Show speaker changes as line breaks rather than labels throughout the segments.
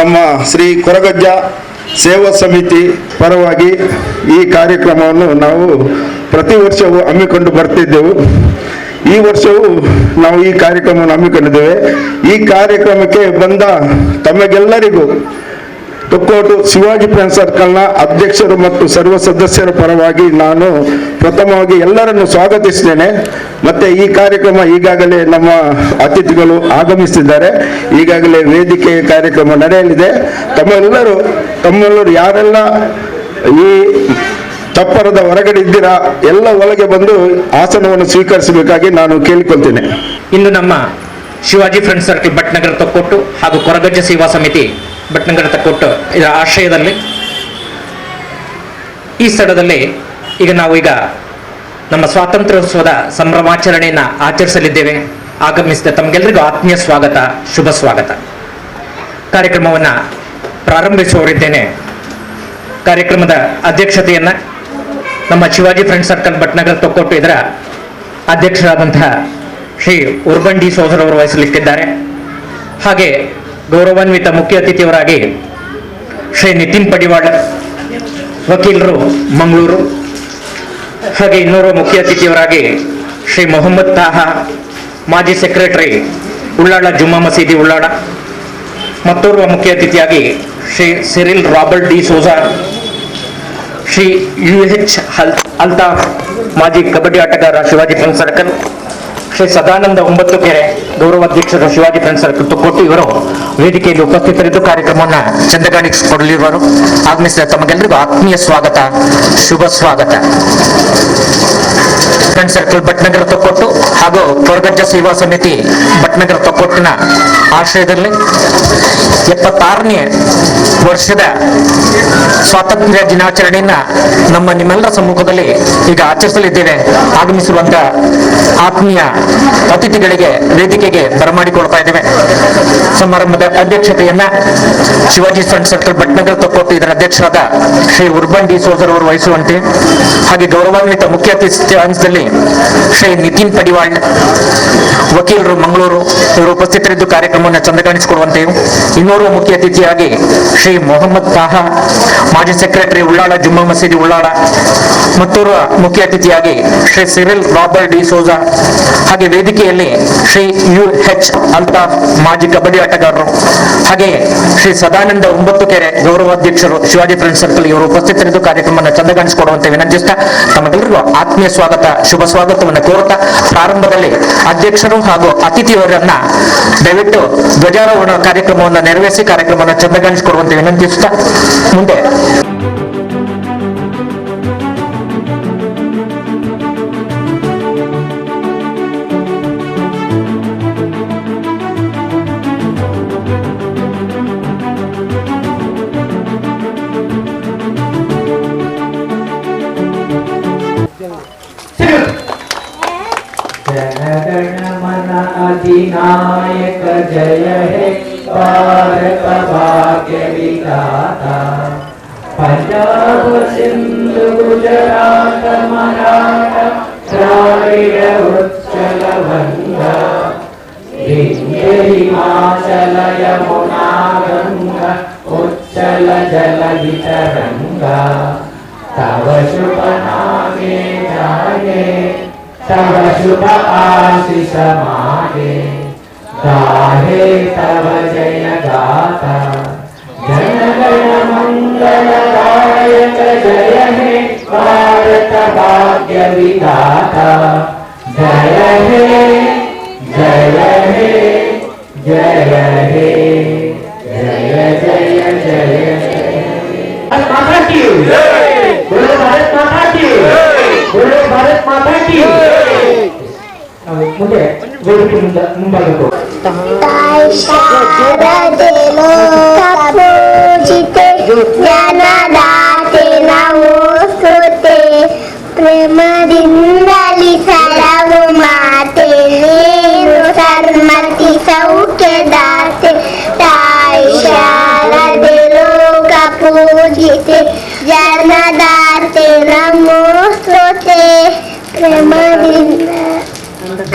ನಮ್ಮ ಶ್ರೀ ಕೊರಗಜ್ಜ ಸೇವಾ ಸಮಿತಿ ಪರವಾಗಿ ಈ ಕಾರ್ಯಕ್ರಮವನ್ನು ನಾವು ಪ್ರತಿ ವರ್ಷವೂ ಹಮ್ಮಿಕೊಂಡು ಬರ್ತಿದ್ದೆವು. ಈ ವರ್ಷವೂ ನಾವು ಈ ಕಾರ್ಯಕ್ರಮವನ್ನು ಹಮ್ಮಿಕೊಂಡಿದ್ದೇವೆ. ಈ ಕಾರ್ಯಕ್ರಮಕ್ಕೆ ಬಂದ ತಮಗೆಲ್ಲರಿಗೂ ತೊಕ್ಕೋಟು ಶಿವಾಜಿ ಫ್ರೆಂಡ್ಸ್ ಸರ್ಕಲ್ನ ಅಧ್ಯಕ್ಷರು ಮತ್ತು ಸರ್ವ ಸದಸ್ಯರ ಪರವಾಗಿ ನಾನು ಪ್ರಥಮವಾಗಿ ಎಲ್ಲರನ್ನು ಸ್ವಾಗತಿಸ್ತೇನೆ. ಮತ್ತೆ ಈ ಕಾರ್ಯಕ್ರಮ ಈಗಾಗಲೇ ನಮ್ಮ ಅತಿಥಿಗಳು ಆಗಮಿಸಿದ್ದಾರೆ. ಈಗಾಗಲೇ ವೇದಿಕೆ ಕಾರ್ಯಕ್ರಮ ನಡೆಯಲಿದೆ. ತಮ್ಮೆಲ್ಲರೂ ಯಾರೆಲ್ಲ ಈ ಚಪ್ಪರದ ಹೊರಗಡೆ ಇದ್ದೀರಾ ಎಲ್ಲ ಒಳಗೆ ಬಂದು ಆಸನವನ್ನು ಸ್ವೀಕರಿಸಬೇಕಾಗಿ ನಾನು ಕೇಳಿಕೊಳ್ತೇನೆ.
ಇಂದು ನಮ್ಮ ಶಿವಾಜಿ ಫ್ರೆಂಡ್ಸ್ ಸರ್ಕಲ್ ಭಟ್ನಗರ ತೊಕ್ಕೊಟ್ಟು ಹಾಗೂ ಕೊರಗಜ್ಜ ಸೇವಾ ಸಮಿತಿ ಭಟ್ನಗರ ತೊಕ್ಕೊಟ್ಟು ಇದರ ಆಶ್ರಯದಲ್ಲಿ ಈ ಸ್ಥಳದಲ್ಲಿ ನಾವು ನಮ್ಮ ಸ್ವಾತಂತ್ರ್ಯೋತ್ಸವದ ಸಂಭ್ರಮಾಚರಣೆಯನ್ನು ಆಚರಿಸಲಿದ್ದೇವೆ. ಆಗಮಿಸಿದ ತಮಗೆಲ್ಲರಿಗೂ ಆತ್ಮೀಯ ಸ್ವಾಗತ, ಶುಭ ಸ್ವಾಗತ. ಕಾರ್ಯಕ್ರಮವನ್ನು ಪ್ರಾರಂಭಿಸುವವರಿದ್ದೇನೆ. ಕಾರ್ಯಕ್ರಮದ ಅಧ್ಯಕ್ಷತೆಯನ್ನು ನಮ್ಮ ಶಿವಾಜಿ ಫ್ರೆಂಡ್ಸ್ ಸರ್ಕಲ್ ಭಟ್ನಗರ ತೊಕ್ಕೊಟ್ಟು ಇದರ ಅಧ್ಯಕ್ಷರಾದಂತಹ ಶ್ರೀ ಉರ್ಬನ್ ಡಿ ಸೋದರ್ ಅವರು ವಹಿಸಲಿಕ್ಕಿದ್ದಾರೆ. ಹಾಗೆ ಗೌರವಾನ್ವಿತ ಮುಖ್ಯ ಅತಿಥಿಯವರಾಗಿ ಶ್ರೀ ನಿತಿನ್ ಪಡಿವಾಳ, ವಕೀಲರು, ಮಂಗಳೂರು. ಹಾಗೆ ಇನ್ನೋರ್ವ ಮುಖ್ಯ ಅತಿಥಿಯವರಾಗಿ ಶ್ರೀ ಮೊಹಮ್ಮದ್ ತಾಹಾ, ಮಾಜಿ ಸೆಕ್ರೆಟರಿ, ಉಳ್ಳಾಳ ಜುಮ್ಮಾ ಮಸೀದಿ, ಉಳ್ಳಾಳ. ಮತ್ತೋರ್ವ ಮುಖ್ಯ ಅತಿಥಿಯಾಗಿ Shri Cyril Robert D'Souza, Shri UH Altaf, ಮಾಜಿ ಕಬಡ್ಡಿ ಆಟಗಾರ, ಶಿವಾಜಿ ಫ್ರೆಂಡ್ಸ್ ಸರ್ಕಲ್. ಶ್ರೀ ಸದಾನಂದ ಒಂಬತ್ತುಕೆರೆ, ಗೌರವಾಧ್ಯಕ್ಷರು, ಶಿವಾಜಿ ಫ್ರೆಂಡ್ಸ್ ಸರ್ಕಲ್ ತೊಕ್ಕೊಟ್ಟು. ಇವರು ವೇದಿಕೆಯಲ್ಲಿ ಉಪಸ್ಥಿತರಿದ್ದು ಕಾರ್ಯಕ್ರಮವನ್ನು ಚಂದಗಾಣಿಸಿಕೊಡಲಿರುವರು. ಆಗಮಿಸಿದ ತಮಗೆಲ್ಲರಿಗೂ ಆತ್ಮೀಯ ಸ್ವಾಗತ, ಶುಭ ಸ್ವಾಗತ. ಫ್ರೆಂಡ್ಸ್ ಸರ್ಕಲ್ ಭಟ್ನಗರ ತೊಕ್ಕೊಟ್ಟು ಹಾಗೂ ಕೊರಗಜ್ಜ ಸೇವಾ ಸಮಿತಿ ಭಟ್ನಗರ ತೊಕ್ಕೊಟ್ಟಿನ ಆಶ್ರಯದಲ್ಲಿ 76ನೇ ವರ್ಷದ ಸ್ವಾತಂತ್ರ್ಯ ದಿನಾಚರಣೆಯನ್ನ ನಿಮ್ಮೆಲ್ಲರ ಸಮ್ಮುಖದಲ್ಲಿ ಈಗ ಆಚರಿಸಲಿದ್ದೇವೆ. ಆಗಮಿಸಿರುವಂತಹ ಆತ್ಮೀಯ ಅತಿಥಿಗಳಿಗೆ ವೇದಿಕೆಗೆ ಬರಮಾಡಿಕೊಳ್ತಾ ಇದ್ದೇವೆ. ಸಮಾರಂಭದ ಅಧ್ಯಕ್ಷತೆಯನ್ನ ಶಿವಾಜಿ ಫ್ರೆಂಡ್ಸ್ ಸರ್ಕಲ್ ಭಟ್ನಗರ ತೊಕ್ಕೊಟ್ಟು ಇದರ ಅಧ್ಯಕ್ಷರಾದ ಶ್ರೀ ಉರ್ಬನ್ ಡಿ ಸೋದರ್ ಅವರು ವಹಿಸುವಂತೆ, ಹಾಗೆ ಗೌರವಾನ್ವಿತ ಮುಖ್ಯ ಅತಿಥಿ ಹಂತದಲ್ಲಿ ಶ್ರೀ ನಿತಿನ್ ಪಡಿವಾಳ್, ವಕೀಲರು, ಮಂಗಳೂರು, ಇವರು ಉಪಸ್ಥಿತರಿದ್ದು ಕಾರ್ಯಕ್ರಮವನ್ನು ಚಂದಗಾಣಿಸಿಕೊಡುವಂತೆ. ಇನ್ನೋರ್ವ ಮುಖ್ಯ ಅತಿಥಿಯಾಗಿ ಶ್ರೀ ಮೊಹಮ್ಮದ್ ತಾಹಾ, ಮಾಜಿ ಸೆಕ್ರೆಟರಿ, ಉಳ್ಳಾಳ ಜುಮ್ಮಾ ಮಸೀದಿ, ಉಳ್ಳಾಳ. ಮತ್ತೋರ್ವ ಮುಖ್ಯ ಅತಿಥಿಯಾಗಿ Shri Cyril Robert D Soja. ಹಾಗೆ ವೇದಿಕೆಯಲ್ಲಿ ಶ್ರೀ UH ಅಲ್ತಾಫ್, ಮಾಜಿ ಕಬಡ್ಡಿ ಆಟಗಾರರು. ಹಾಗೆ ಶ್ರೀ ಸದಾನಂದ ಒಂಬತ್ತುಕೆರೆ, ಗೌರವಾಧ್ಯಕ್ಷರು, ಶಿವಾಜಿ ಫ್ರೆಂಡ್ಸ್ ಸರ್ಕಲ್. ಇವರು ಉಪಸ್ಥಿತರಿದ್ದು ಕಾರ್ಯಕ್ರಮವನ್ನು ಚಂದಗಾಣಿಸಿಕೊಡುವಂತೆ ವಿನಂತಿಸ್ತಾ ತಮಗೆಲ್ಲರಿಗೂ ಆತ್ಮೀಯ ಸ್ವಾಗತ, ಶುಭ ಸ್ವಾಗತವನ್ನು ಕೋರುತ್ತಾ ಪ್ರಾರಂಭದಲ್ಲಿ ಅಧ್ಯಕ್ಷರು ಹಾಗೂ ಅತಿಥಿಯವರನ್ನ ದಯವಿಟ್ಟು ಧ್ವಜಾರೋಹಣ ಕಾರ್ಯಕ್ರಮವನ್ನು ನೆರವೇರಿಸಿ ಕಾರ್ಯಕ್ರಮವನ್ನು ಚಂದಗಾಣಿಸಿಕೊಡುವಂತೆ ವಿನಂತಿಸುತ್ತಾ ಮುಂದೆ
जनगणमन अधिनायक जय हे भारत भाग्य विधाता, पंजाब सिंधु गुजरात मराठा द्राविड उत्कल गंगा, विंध्य हिमाचल यमुना गंगा उच्चल जलधि तरंगा, तव शुभ नामे जागे, तव शुभ आशीष मागे, गाहे तव जय गाथा, जनगण मंगलदायक जय हे भारत भाग्य विधाता, जय हे जय हे जय हे जय जय जय माता की बोलो, भारत माता की बोलो, भारत माता की. ಮುಂದೆ ವೇದಿಕೆ ಮುಂಭಾಗಕ್ಕೆ
ತಾಯಿ ಶಾರದೆ ಲೋಕ ಪೂಜಿತೆ, ಜನದಾತೆ ನಮೋಸ್ತುತೆ, ಪ್ರೇಮದಿಂದಲಿ ಸಲವು ಮಾತೆ, ನೀನು ಸನ್ಮತಿ ಸೌಖ್ಯದಾತೆ. ತಾಯಿ ಶಾರದೆ ಲೋಕ ಪೂಜಿತೆ, ಜನದಾತೆ ನಮೋಸ್ತುತೆ, ಪ್ರೇಮದಿಂದ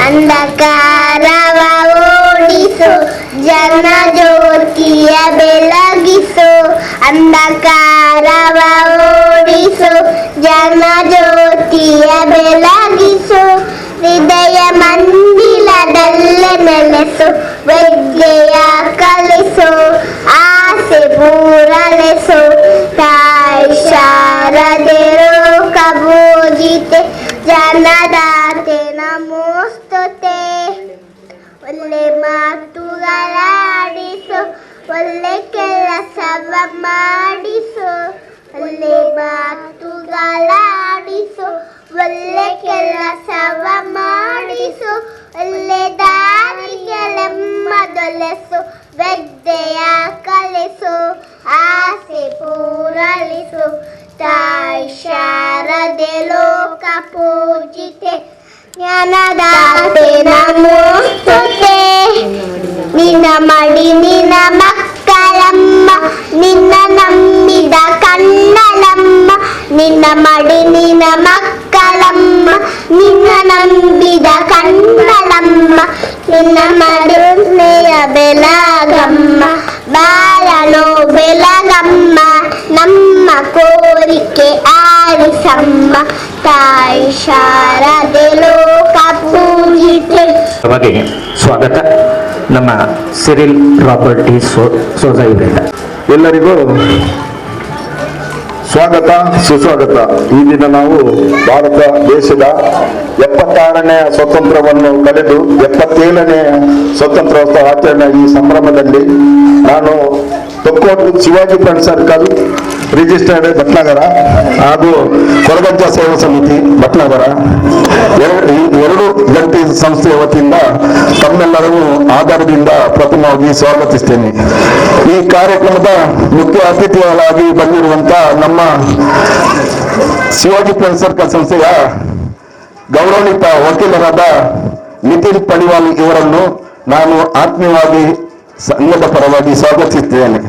ಅಂಧಕಾರವ ಓಡಿಸು, ಜನ ಜ್ಯೋತಿಯ ಬೆಳಗಿಸು ಅಂಧಕಾರವ ಓಡಿಸು ಜನ ಜ್ಯೋತಿಯ ಬೆಳಗಿಸು ಹೃದಯ ಮಂದಿರದಲ್ಲೇ ನೆಲೆಸು ವಿದ್ಯೆಯ ಕಲಿಸು ಆಸೆ ಪೂರೈಸು ತಾಯಿ ಶಾರದೆ ಲೋಕ ಪೂಜಿತೆ ಜನದಾತೆ ನಮೋಸ್ತುತೆ ಒಳ್ಳೆ ಮಾತುಗಳಾಡಿಸು ಒಳ್ಳೆ ಕೆಲಸವ ಮಾಡಿಸು ಒಳ್ಳೆ ಮಾತುಗಳಾಡಿಸು ಒಳ್ಳೆ ಕೆಲಸವ ಮಾಡಿಸು ಒಳ್ಳೆ ದಾರಿಗಳೆಮ್ಮದೊಲೆಸು ವಿದ್ಯೆಯ ಕಲಿಸು ಆಸೆ ಪೂರೈಸು ತಾಯಿ ಶಾರದೆ ಲೋಕ ಪೂಜಿತೆ ಜ್ಞಾನದಾತೆ ನಮೋಸ್ತುತೆ ನಿನ್ನ ಮಡಿ ನಿನ್ನ ಮಕ್ಕಳಮ್ಮ ನಿನ್ನ ನಂಬಿದ ಕಣ್ಣಲಮ್ಮ ನಿನ್ನ ಮಡಿ ನಿನ್ನ ಮಕ್ಕಳಮ್ಮ ನಿನ್ನ ನಂಬಿದ ಕಣ್ಣಲಮ್ಮ ನಿನ್ನ ಮಡಿನೆಯ ಬೆಳಗಮ್ಮ ಬಾಳಲು ಬೆಳಗಮ್ಮ ನಮ್ಮ ಕೋರಿಕೆ ಆರಿಸಮ್ಮ ತಾಯಿ ಶಾರದೆ ಲೋಕ ಪೂಜಿತೆ.
ಸ್ವಾಗತ ನಮ್ಮ ಸಿರಿಲ್ ಪ್ರಾಪರ್ಟಿ ಸೋಜಾ ಇವರಿಂದ.
ಎಲ್ಲರಿಗೂ ಸ್ವಾಗತ ಸುಸ್ವಾಗತ. ಈ ದಿನ ನಾವು ಭಾರತ ದೇಶದ 76ನೇ ಸ್ವಾತಂತ್ರ್ಯವನ್ನು ಕಳೆದು 77ನೇ ಸ್ವಾತಂತ್ರ್ಯೋತ್ಸವ ಆಚರಣೆ ಈ ಸಂಭ್ರಮದಲ್ಲಿ ನಾನು Thokkottu Shivaji friend circle registered Bhatnagar ಹಾಗೂ ಕೊರಗಜ್ಜ ಸೇವಾ ಸಮಿತಿ ಭಟ್ನಗರ ಎರಡು ಜಂಟಿ ಸಂಸ್ಥೆಯ ವತಿಯಿಂದ ತಮ್ಮೆಲ್ಲರಿಗೂ ಆಧಾರದಿಂದ ಪ್ರಥಮವಾಗಿ ಸ್ವಾಗತಿಸ್ತೇನೆ. ಈ ಕಾರ್ಯಕ್ರಮದ ಮುಖ್ಯ ಅತಿಥಿಗಳಾಗಿ ಬಂದಿರುವಂತಹ ನಮ್ಮ ಶಿವಾಜಿ ಫ್ರೆಂಡ್ ಸರ್ಕಲ್ ಸಂಸ್ಥೆಯ ಗೌರವಾನ್ವಿತ ವಕೀಲರಾದ ನಿತಿನ್ ಪಡಿವಾಲ್ ಇವರನ್ನು ನಾನು ಆತ್ಮೀಯವಾಗಿ ಸಂಘದ ಪರವಾಗಿ ಸ್ವಾಗತಿಸುತ್ತೇನೆ.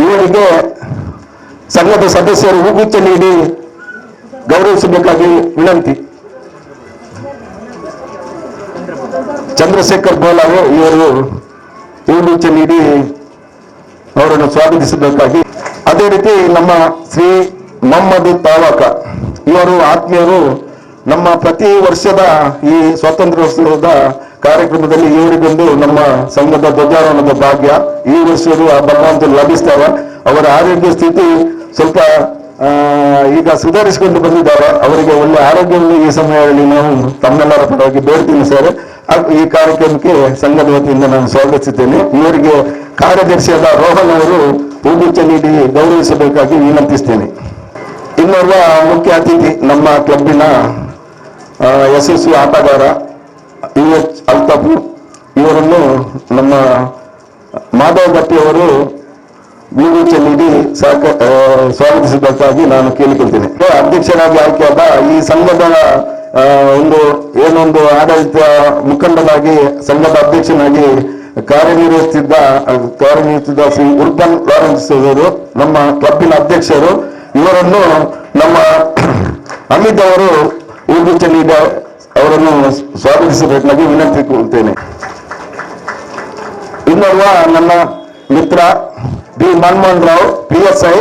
ಇವರಿಗೆ ಸಂಘದ ಸದಸ್ಯರು ಹೂಗುಚ್ಛ ನೀಡಿ ಗೌರವಿಸಬೇಕಾಗಿ ವಿನಂತಿ. ಚಂದ್ರಶೇಖರ್ ಬೋಲಾರು ಇವರು ಹೂಗುಚ್ಛ ನೀಡಿ ಅವರನ್ನು ಸ್ವಾಗತಿಸಬೇಕಾಗಿ. ಅದೇ ರೀತಿ ನಮ್ಮ ಶ್ರೀ ಮೊಹಮ್ಮದ್ ತಾವಾಕ ಇವರು ಆತ್ಮೀಯರು. ನಮ್ಮ ಪ್ರತಿ ವರ್ಷದ ಈ ಸ್ವಾತಂತ್ರ್ಯೋತ್ಸವದ ಕಾರ್ಯಕ್ರಮದಲ್ಲಿ ಇವರಿಗೊಂದು ನಮ್ಮ ಸಂಘದ ಧ್ವಜಾರೋಹಣದ ಭಾಗ್ಯ ಈ ವರ್ಷವೂ ಆ ಭಗವಂತರು ಲಭಿಸ್ತಾರೆ. ಅವರ ಆರೋಗ್ಯ ಸ್ಥಿತಿ ಸ್ವಲ್ಪ ಈಗ ಸುಧಾರಿಸಿಕೊಂಡು ಬಂದಿದ್ದಾರೆ. ಅವರಿಗೆ ಒಳ್ಳೆ ಆರೋಗ್ಯವನ್ನು ಈ ಸಮಯದಲ್ಲಿ ನಾವು ತಮ್ಮೆಲ್ಲರ ಪರವಾಗಿ ಬೇಡ್ತೀನಿ ಸರ್. ಈ ಕಾರ್ಯಕ್ರಮಕ್ಕೆ ಸಂಘದ ವತಿಯಿಂದ ನಾನು ಸ್ವಾಗತಿಸುತ್ತೇನೆ. ಇವರಿಗೆ ಕಾರ್ಯದರ್ಶಿಯಾದ ರೋಹನ್ ಅವರು ಹೂಗುಚ್ಛ ನೀಡಿ ಗೌರವಿಸಬೇಕಾಗಿ ವಿನಂತಿಸ್ತೇನೆ. ಇನ್ನೋರ್ವ ಮುಖ್ಯ ಅತಿಥಿ ನಮ್ಮ ಕ್ಲಬ್ಬಿನ ಯಶಸ್ವಿ ಆಟಗಾರ UH ಅಲ್ತಾಫ್ ಇವರನ್ನು ನಮ್ಮ ಮಾಧವ್ ಭಟ್ಟಿ ಅವರು ಹೂಗುಚ್ಛ ನೀಡಿ ಸ್ವಾಗತಿಸಬೇಕಾಗಿ ನಾನು ಕೇಳಿಕೊಳ್ತೇನೆ. ಅಧ್ಯಕ್ಷರಾಗಿ ಆಯ್ಕೆಯಾದ ಈ ಸಂಘದ ಏನೊಂದು ಆಡಳಿತ ಮುಖಂಡನಾಗಿ ಸಂಘದ ಅಧ್ಯಕ್ಷನಾಗಿ ಕಾರ್ಯನಿರ್ವಹಿಸುತ್ತಿದ್ದ ಶ್ರೀ ಉರ್ಬನ್ ಲಾರೆನ್ಸ್ ಅವರು ನಮ್ಮ ಕ್ಲಬ್ಬಿನ ಅಧ್ಯಕ್ಷರು. ಇವರನ್ನು ನಮ್ಮ ಅಮಿತ್ ಅವರು ಹೂಗುಚ್ಛ ನೀಡಿ ಅವರನ್ನು ಸ್ವಾಗತಿಸಬೇಕಾಗಿ ವಿನಂತಿಸುತ್ತೇನೆ. ಇನ್ನೋರ್ವ ನನ್ನ ಮಿತ್ರ ಬಿ ಮನ್ಮೋಹನ್ ರಾವ್ PSI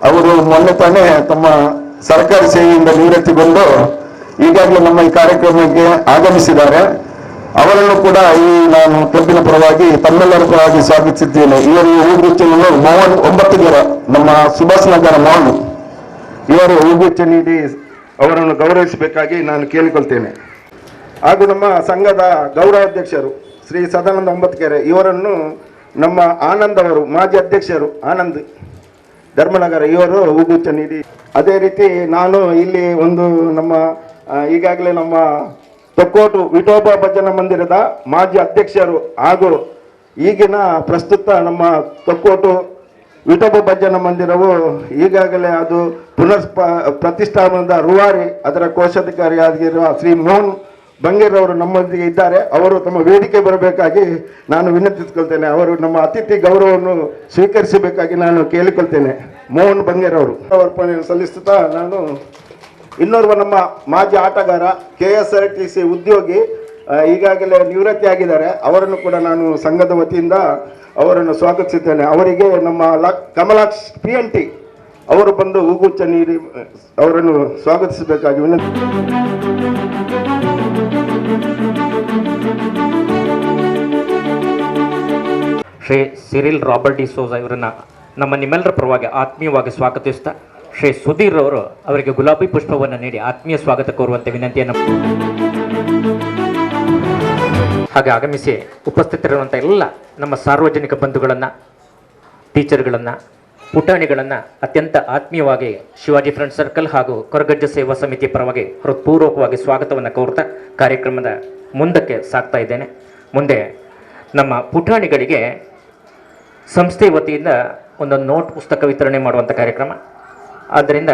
ಅವರು ಮೊನ್ನೆ ತಾನೇ ತಮ್ಮ ಸರ್ಕಾರಿ ಸೇವೆಯಿಂದ ನಿವೃತ್ತಿಗೊಂಡು ಈಗಾಗಲೇ ನಮ್ಮ ಈ ಕಾರ್ಯಕ್ರಮಕ್ಕೆ ಆಗಮಿಸಿದ್ದಾರೆ. ಅವರನ್ನು ಕೂಡ ಈ ನಾನು ಕ್ಲಬ್ಬಿನ ಪರವಾಗಿ ತಮ್ಮೆಲ್ಲರ ಪರವಾಗಿ ಸ್ವಾಗತಿಸಿದ್ದೇನೆ. ಇವರು ಹೂಗುಚ್ಛವನ್ನು ಮೋಹನ್ 9 ಗೆರೆ ನಮ್ಮ ಸುಭಾಷ್ ನಗರ ಮೋಹನ್ ಇವರು ಹೂಗುಚ್ಛ ನೀಡಿ ಅವರನ್ನು ಗೌರವಿಸಬೇಕಾಗಿ ನಾನು ಕೇಳಿಕೊಳ್ತೇನೆ. ಹಾಗೂ ನಮ್ಮ ಸಂಘದ ಗೌರವಾಧ್ಯಕ್ಷರು ಶ್ರೀ ಸದಾನಂದ 9 ಕೆರೆ ಇವರನ್ನು ನಮ್ಮ ಆನಂದ್ ಅವರು ಮಾಜಿ ಅಧ್ಯಕ್ಷರು ಆನಂದ್ ಧರ್ಮನಗರ ಇವರು ಹೂಗುಚ್ಛ ನೀಡಿ. ಅದೇ ರೀತಿ ನಾನು ಇಲ್ಲಿ ಒಂದು ನಮ್ಮ ಈಗಾಗಲೇ ನಮ್ಮ ತೊಕ್ಕೋಟು ವಿಠೋಬಾ ಭಜನಾ ಮಂದಿರದ ಮಾಜಿ ಅಧ್ಯಕ್ಷರು ಹಾಗೂ ಈಗಿನ ಪ್ರಸ್ತುತ ನಮ್ಮ ತೊಕ್ಕೋಟು ವಿಠೋಬಾ ಭಜನಾ ಮಂದಿರವು ಈಗಾಗಲೇ ಅದು ಪ್ರತಿಷ್ಠಾಪನದ ರೂವಾರಿ ಅದರ ಕೋಶಾಧಿಕಾರಿಯಾಗಿರುವ ಶ್ರೀ ಮೋಹನ್ ಬಂಗೇರವರು ನಮ್ಮೊಂದಿಗೆ ಇದ್ದಾರೆ. ಅವರು ತಮ್ಮ ವೇದಿಕೆ ಬರಬೇಕಾಗಿ ನಾನು ವಿನಂತಿಸಿಕೊಳ್ತೇನೆ. ಅವರು ನಮ್ಮ ಅತಿಥಿ ಗೌರವವನ್ನು ಸ್ವೀಕರಿಸಬೇಕಾಗಿ ನಾನು ಕೇಳಿಕೊಳ್ತೇನೆ. ಮೋಹನ್ ಬಂಗೇರವರು ಅರ್ಪಣೆ ಸಲ್ಲಿಸುತ್ತಾ ನಾನು ಇನ್ನೋರ್ವ ನಮ್ಮ ಮಾಜಿ ಆಟಗಾರ KSRTC ಉದ್ಯೋಗಿ ಈಗಾಗಲೇ ನಿವೃತ್ತಿ ಆಗಿದ್ದಾರೆ. ಅವರನ್ನು ಕೂಡ ನಾನು ಸಂಘದ ವತಿಯಿಂದ ಅವರನ್ನು ಸ್ವಾಗತಿಸಿದ್ದೇನೆ. ಅವರಿಗೆ ನಮ್ಮ ಕಮಲಾಕ್ಷ್ PNT ಅವರು ಬಂದು ಹೂಗುಚ್ಛ ನೀಡಿ ಅವರನ್ನು ಸ್ವಾಗತಿಸಬೇಕಾಗಿ ವಿನಂತಿ.
ಶ್ರೀ ಸಿರಿಲ್ ರಾಬರ್ಟ್ ಡಿಸೋಜ ಇವರನ್ನು ನಿಮ್ಮೆಲ್ಲರ ಪರವಾಗಿ ಆತ್ಮೀಯವಾಗಿ ಸ್ವಾಗತಿಸ್ತಾ ಶ್ರೀ ಸುಧೀರ್ ಅವರು ಅವರಿಗೆ ಗುಲಾಬಿ ಪುಷ್ಪವನ್ನು ನೀಡಿ ಆತ್ಮೀಯ ಸ್ವಾಗತ ಕೋರುವಂತೆ ವಿನಂತಿಯನ್ನು. ಹಾಗೆ ಆಗಮಿಸಿ ಉಪಸ್ಥಿತರಿರುವಂಥ ಎಲ್ಲ ನಮ್ಮ ಸಾರ್ವಜನಿಕ ಬಂಧುಗಳನ್ನು, ಟೀಚರ್ಗಳನ್ನು, ಪುಟಾಣಿಗಳನ್ನು ಅತ್ಯಂತ ಆತ್ಮೀಯವಾಗಿ ಶಿವಾಜಿ ಫ್ರೆಂಡ್ ಸರ್ಕಲ್ ಹಾಗೂ ಕೊರಗಜ್ಜ ಸೇವಾ ಸಮಿತಿ ಪರವಾಗಿ ಹೃತ್ಪೂರ್ವಕವಾಗಿ ಸ್ವಾಗತವನ್ನು ಕೋರ್ತಾ ಕಾರ್ಯಕ್ರಮದ ಮುಂದಕ್ಕೆ ಸಾಗ್ತಾ ಇದ್ದೇನೆ. ಮುಂದೆ ನಮ್ಮ ಪುಟಾಣಿಗಳಿಗೆ ಸಂಸ್ಥೆ ವತಿಯಿಂದ ಒಂದು ನೋಟ್ ಪುಸ್ತಕ ವಿತರಣೆ ಮಾಡುವಂಥ ಕಾರ್ಯಕ್ರಮ. ಆದ್ದರಿಂದ